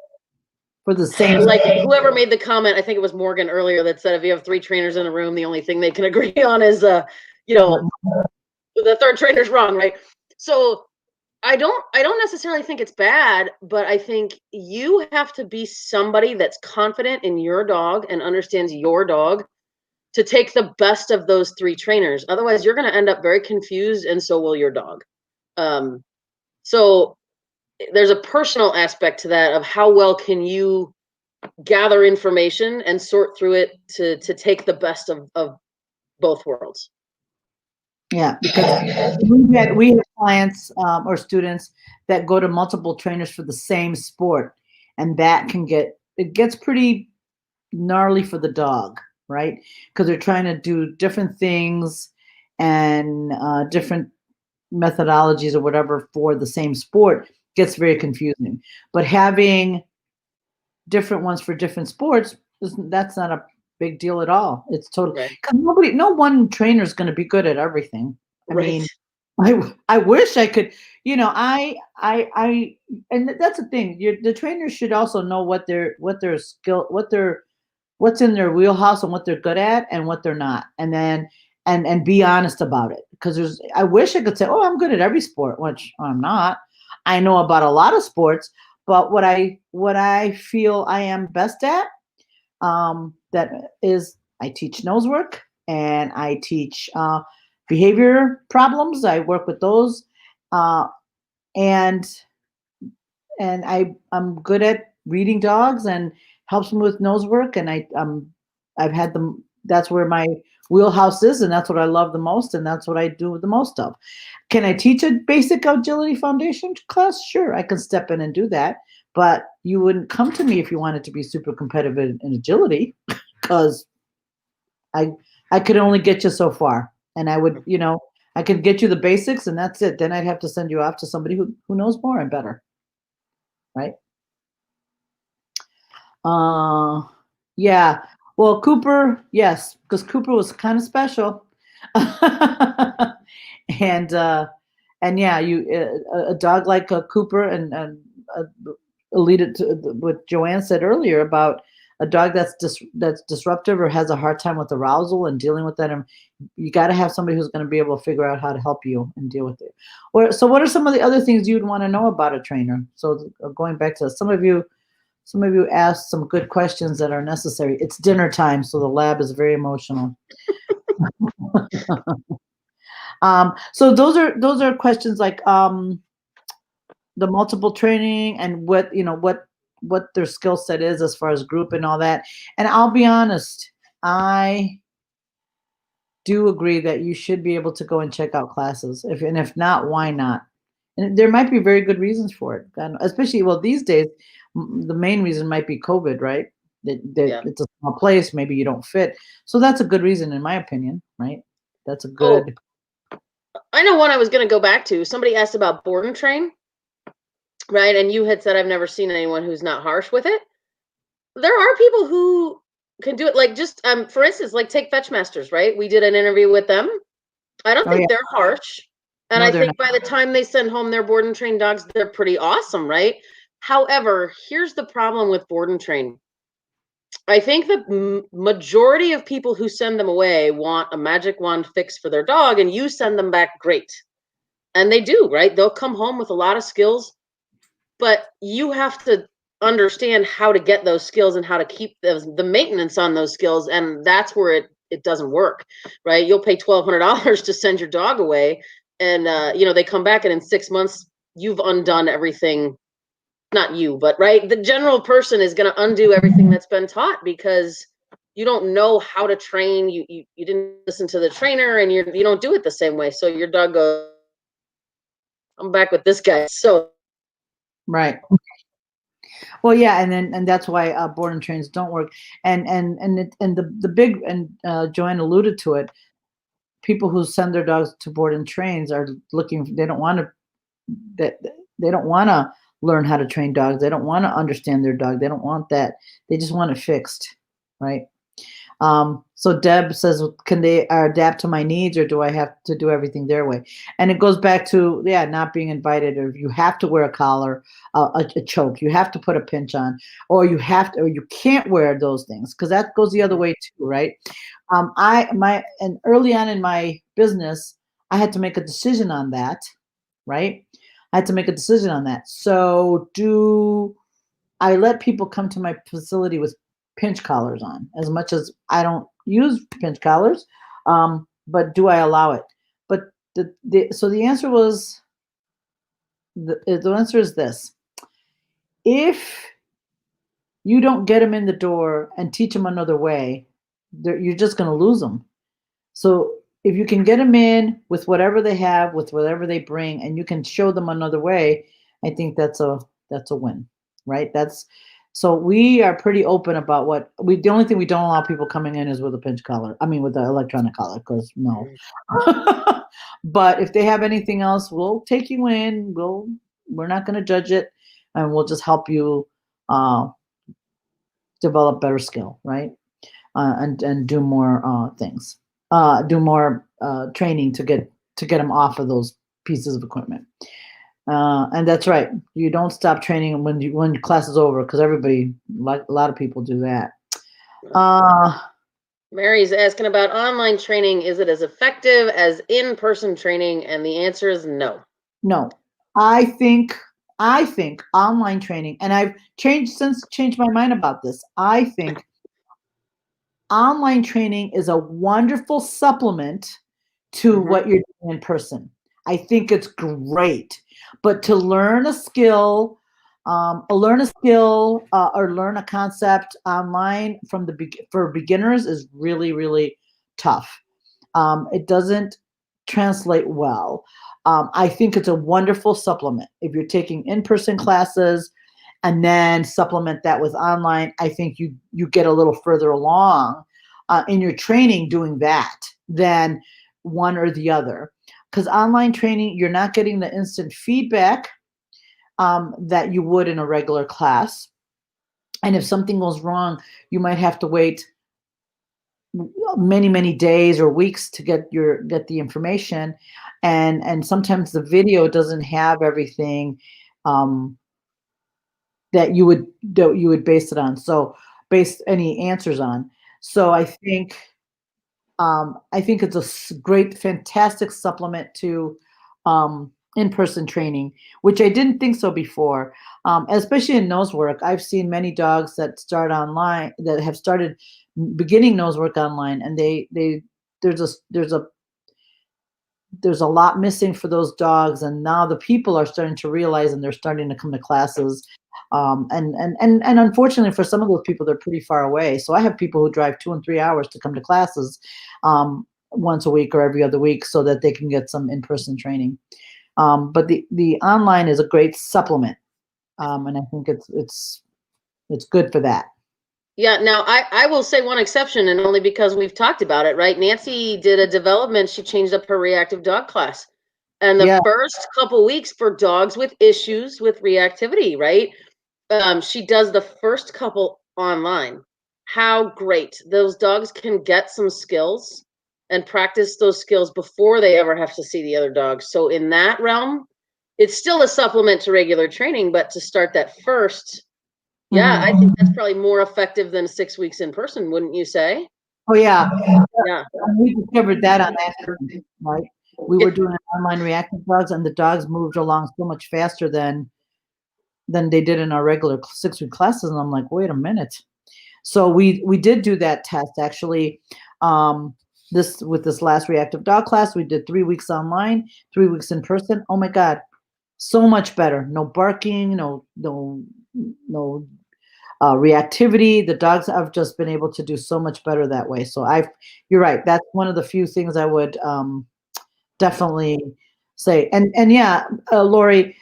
for the same. like whoever made the comment, I think it was Morgan earlier, that said if you have 3 trainers in a room, the only thing they can agree on is the third trainer's wrong, right? So I don't necessarily think it's bad, but I think you have to be somebody that's confident in your dog and understands your dog to take the best of those 3 trainers. Otherwise, you're going to end up very confused, and so will your dog. So there's a personal aspect to that, of how well can you gather information and sort through it to take the best of both worlds. Yeah, because we have clients or students that go to multiple trainers for the same sport, and that it gets pretty gnarly for the dog, right? Because they're trying to do different things and different methodologies or whatever for the same sport gets very confusing. But having different ones for different sports, that's not a big deal at all. It's totally Right. because no one trainer is going to be good at everything. I Right. mean, I wish I could, and that's the thing. The trainers should also know what their skill, what's in their wheelhouse and what they're good at and what they're not, and then and be honest about it. Because I wish I could say, oh, I'm good at every sport, which I'm not. I know about a lot of sports, but what I feel I am best at, that is, I teach nose work and I teach behavior problems. I work with those, and I'm good at reading dogs and helps them with nose work. And I've had them. That's where my wheelhouse is, and that's what I love the most, and that's what I do the most of. Can I teach a basic agility foundation class? Sure, I can step in and do that. But you wouldn't come to me if you wanted to be super competitive in agility, because I could only get you so far, and I would, I could get you the basics, and that's it. Then I'd have to send you off to somebody who knows more and better, right? Yeah. Well, Cooper, yes, because Cooper was kind of special, and yeah, a dog like Cooper, and alluded to what Joanne said earlier about a dog that's disruptive or has a hard time with arousal and dealing with that. And you got to have somebody who's going to be able to figure out how to help you and deal with it. So what are some of the other things you'd want to know about a trainer? So going back to some of you So maybe you ask some good questions that are necessary. It's dinner time, so the lab is very emotional. So those are questions like the multiple training and what what their skill set is as far as group and all that. And I'll be honest, I do agree that you should be able to go and check out classes. If not, why not? And there might be very good reasons for it. And especially well these days, the main reason might be COVID, right? That Yeah. it's a small place, maybe you don't fit. So that's a good reason, in my opinion, right? That's a Oh, good. I know one I was going to go back to. Somebody asked about board and train, right? And you had said I've never seen anyone who's not harsh with it. There are people who can do it. Like just for instance, like take fetch masters, right? We did an interview with them. I don't Oh yeah, think they're harsh. And no, I they're not. think by the time they send home their board and train dogs, they're pretty awesome, right? However, here's the problem with board and train. I think the majority of people who send them away want a magic wand fix for their dog, and you send them back great. And they do, right? They'll come home with a lot of skills, but you have to understand how to get those skills and how to keep the maintenance on those skills. And that's where it doesn't work, right? You'll pay $1,200 to send your dog away, and they come back, and in 6 months you've undone everything. Not you, but right, the general person is going to undo everything that's been taught because you don't know how to train. You didn't listen to the trainer, and you don't do it the same way. So your dog goes, I'm back with this guy. So Right. Well, yeah, and that's why board and trains don't work. And the big and Joanne alluded to it. People who send their dogs to board and trains are looking. They don't want to. That they don't want to learn how to train dogs. They don't want to understand their dog. They don't want that. They just want it fixed, right? So Deb says, can they adapt to my needs, or do I have to do everything their way? And it goes back to, yeah, not being invited, or you have to wear a collar, a choke, you have to put a pinch on, or you can't wear those things, because that goes the other way too, right? And early on in my business, I had to make a decision on that, right? I had to make a decision on that. So do I let people come to my facility with pinch collars on, as much as I don't use pinch collars, but do I allow it? But so the answer was the answer is this: if you don't get them in the door and teach them another way, you're just going to lose them. So if you can get them in with whatever they have, with whatever they bring, and you can show them another way, I think that's a win, right? That's so we are pretty open about what we. The only thing we don't allow people coming in is with a pinch collar. I mean, with the electronic collar, because no. But if they have anything else, we'll take you in. We're not going to judge it, and we'll just help you uh, develop better skill, right? And do more things, do more training to get them off of those pieces of equipment. And that's right. You don't stop training when class is over, because everybody, like a lot of people, do that. Uh, Mary's asking about online training. Is it as effective as in-person training? And the answer is no. no, I think online training, and I've changed my mind about this. I think online training is a wonderful supplement to Mm-hmm. what you're doing in person. I think it's great. But to learn a skill, or learn a concept online for beginners is really, really tough. It doesn't translate well. I think it's a wonderful supplement. If you're taking in-person classes and then supplement that with online, I think you get a little further along in your training doing that than one or the other. Because online training, you're not getting the instant feedback that you would in a regular class. And if something goes wrong, you might have to wait many, many days or weeks to get the information, and sometimes the video doesn't have everything um, that you would base it on. So base any answers on. So I think it's a great, fantastic supplement to in-person training, which I didn't think so before. Especially in nose work, I've seen many dogs that start online that have started beginning nose work online, and they there's a there's a there's a lot missing for those dogs, and now the people are starting to realize, and they're starting to come to classes. And unfortunately, for some of those people, they're pretty far away. So I have people who drive 2 and 3 hours to come to classes once a week or every other week, so that they can get some in-person training. But the online is a great supplement, and I think it's good for that. Yeah, now I will say one exception, and only because we've talked about it, right? Nancy did a development. She changed up her reactive dog class. And the Yeah. first couple weeks for dogs with issues with reactivity, right? She does the first couple online. How great. Those dogs can get some skills and practice those skills before they ever have to see the other dogs. So in that realm, it's still a supplement to regular training, but to start that first, yeah, I think that's probably more effective than 6 weeks in person, wouldn't you say? Oh yeah. Yeah. We discovered that on accident, right? We were doing online reactive dogs, and the dogs moved along so much faster than they did in our regular 6-week classes, and I'm like, wait a minute. So we did do that test actually. This last reactive dog class, we did 3 weeks online, 3 weeks in person. Oh my God, so much better. No barking, no reactivity. The dogs have just been able to do so much better that way. So you're right. That's one of the few things I would definitely say. And yeah, Lori,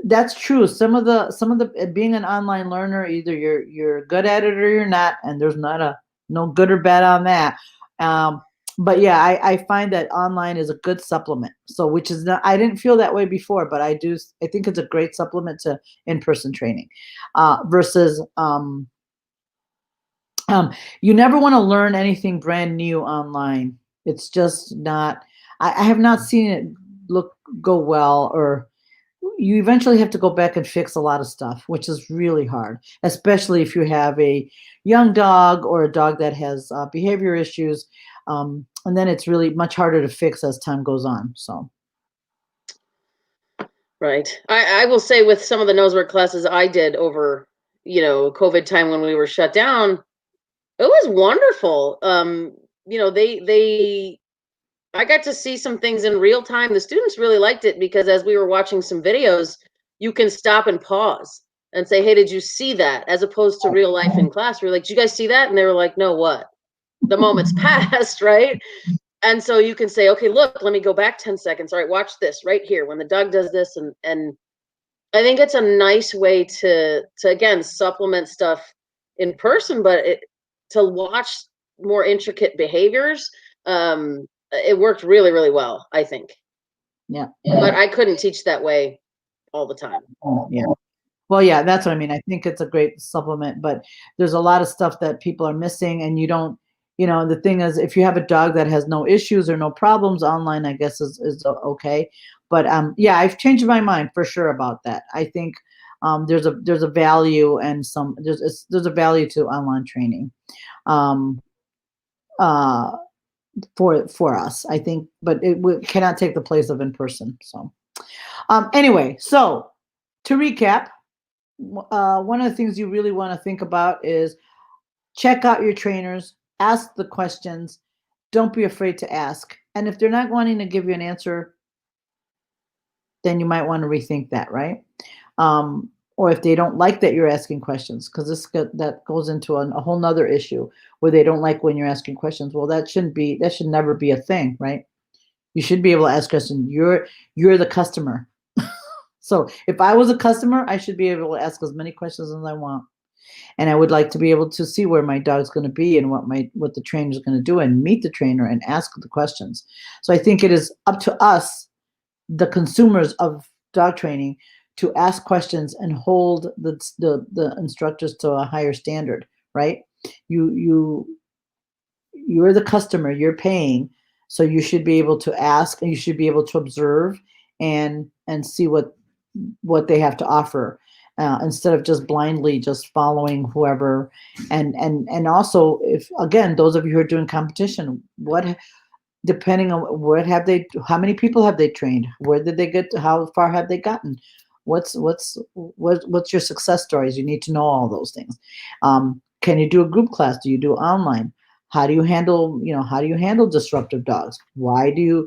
that's true. Some of the being an online learner, either you're good at it or you're not, and there's no good or bad on that. But yeah, I find that online is a good supplement. So which is not, I didn't feel that way before, but I think it's a great supplement to in-person training, versus you never want to learn anything brand new online. It's just not. I have not seen it go well, or you eventually have to go back and fix a lot of stuff, which is really hard, especially if you have a young dog or a dog that has behavior issues. And then it's really much harder to fix as time goes on. So. Right. I will say with some of the nosework classes I did over, COVID time when we were shut down, it was wonderful. I got to see some things in real time. The students really liked it because as we were watching some videos, you can stop and pause and say, "Hey, did you see that?" As opposed to real life in class. We're like, "Did you guys see that?" And they were like, "No, what?" The moment's passed, right? And so you can say, "Okay, look, let me go back 10 seconds. All right, watch this right here when the dog does this." And I think it's a nice way to again supplement stuff in person, but to watch more intricate behaviors. It worked really, really well, I think. Yeah. But I couldn't teach that way all the time. Yeah. Well, yeah, that's what I mean. I think it's a great supplement, but there's a lot of stuff that people are missing, and you don't. The thing is, if you have a dog that has no issues or no problems, online, I guess is okay. But yeah, I've changed my mind for sure about that. I think there's a value, and there's a value to online training. Um, uh, for us, I think, but cannot take the place of in person. So, anyway, so to recap, one of the things you really want to think about is check out your trainers, ask the questions, don't be afraid to ask. And if they're not wanting to give you an answer, then you might want to rethink that, right? Or if they don't like that you're asking questions, because that goes into a whole nother issue where they don't like when you're asking questions. Well, that should never be a thing, right? You should be able to ask questions. You're the customer. So if I was a customer, I should be able to ask as many questions as I want. And I would like to be able to see where my dog's going to be and what the trainer is going to do, and meet the trainer and ask the questions. So I think it is up to us, the consumers of dog training, to ask questions and hold the instructors to a higher standard, right? You're the customer, you're paying, so you should be able to ask, and you should be able to observe and see what they have to offer, instead of just blindly just following whoever. And also, if again, those of you who are doing competition, depending on how many people have they trained? Where did they get to, how far have they gotten? What's your success stories? You need to know all those things. Can you do a group class? Do you do online? How do you handle disruptive dogs? Why do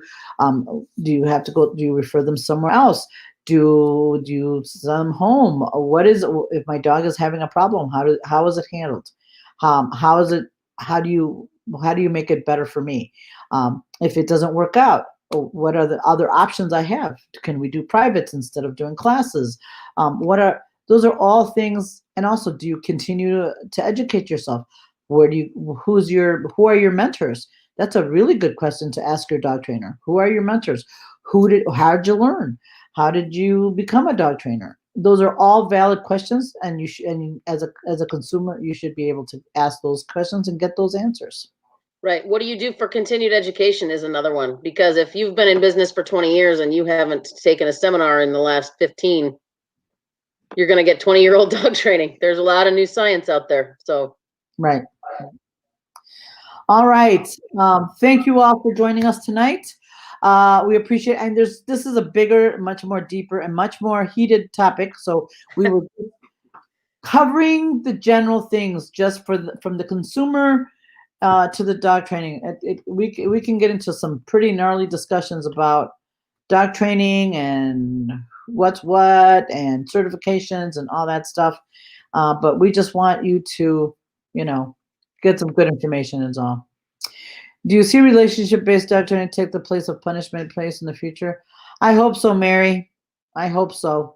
you have to go, do you refer them somewhere else? Do you send them home? What is, if my dog is having a problem, how is it handled? How is it, how do you, how do you make it better for me? If it doesn't work out, what are the other options I have? Can we do privates instead of doing classes? Those are all things. And also, do you continue to educate yourself? Who are your mentors? That's a really good question to ask your dog trainer. Who are your mentors? How did you learn? How did you become a dog trainer? Those are all valid questions, and as a consumer, you should be able to ask those questions and get those answers. Right. What do you do for continued education is another one, because if you've been in business for 20 years and you haven't taken a seminar in the last 15, you're going to get 20-year-old dog training. There's a lot of new science out there. So, right. All right. Thank you all for joining us tonight. We appreciate, and this is a bigger, much more deeper, and much more heated topic. So we were covering the general things just from the consumer to the dog training. We can get into some pretty gnarly discussions about dog training and what's what and certifications and all that stuff. But we just want you to, get some good information is all. Do you see relationship-based dog training take the place of punishment place in the future? I hope so, Mary. I hope so,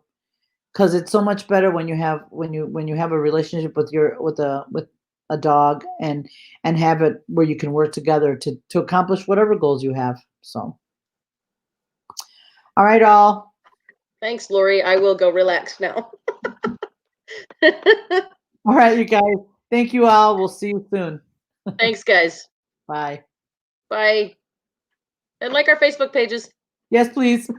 because it's so much better when you have a relationship with a dog and have it where you can work together to accomplish whatever goals you have. So, all right, all. thanks, Lori. I will go relax now. All right, you guys. Thank you all. We'll see you soon. Thanks, guys. Bye. Bye. And like our Facebook pages. Yes, please.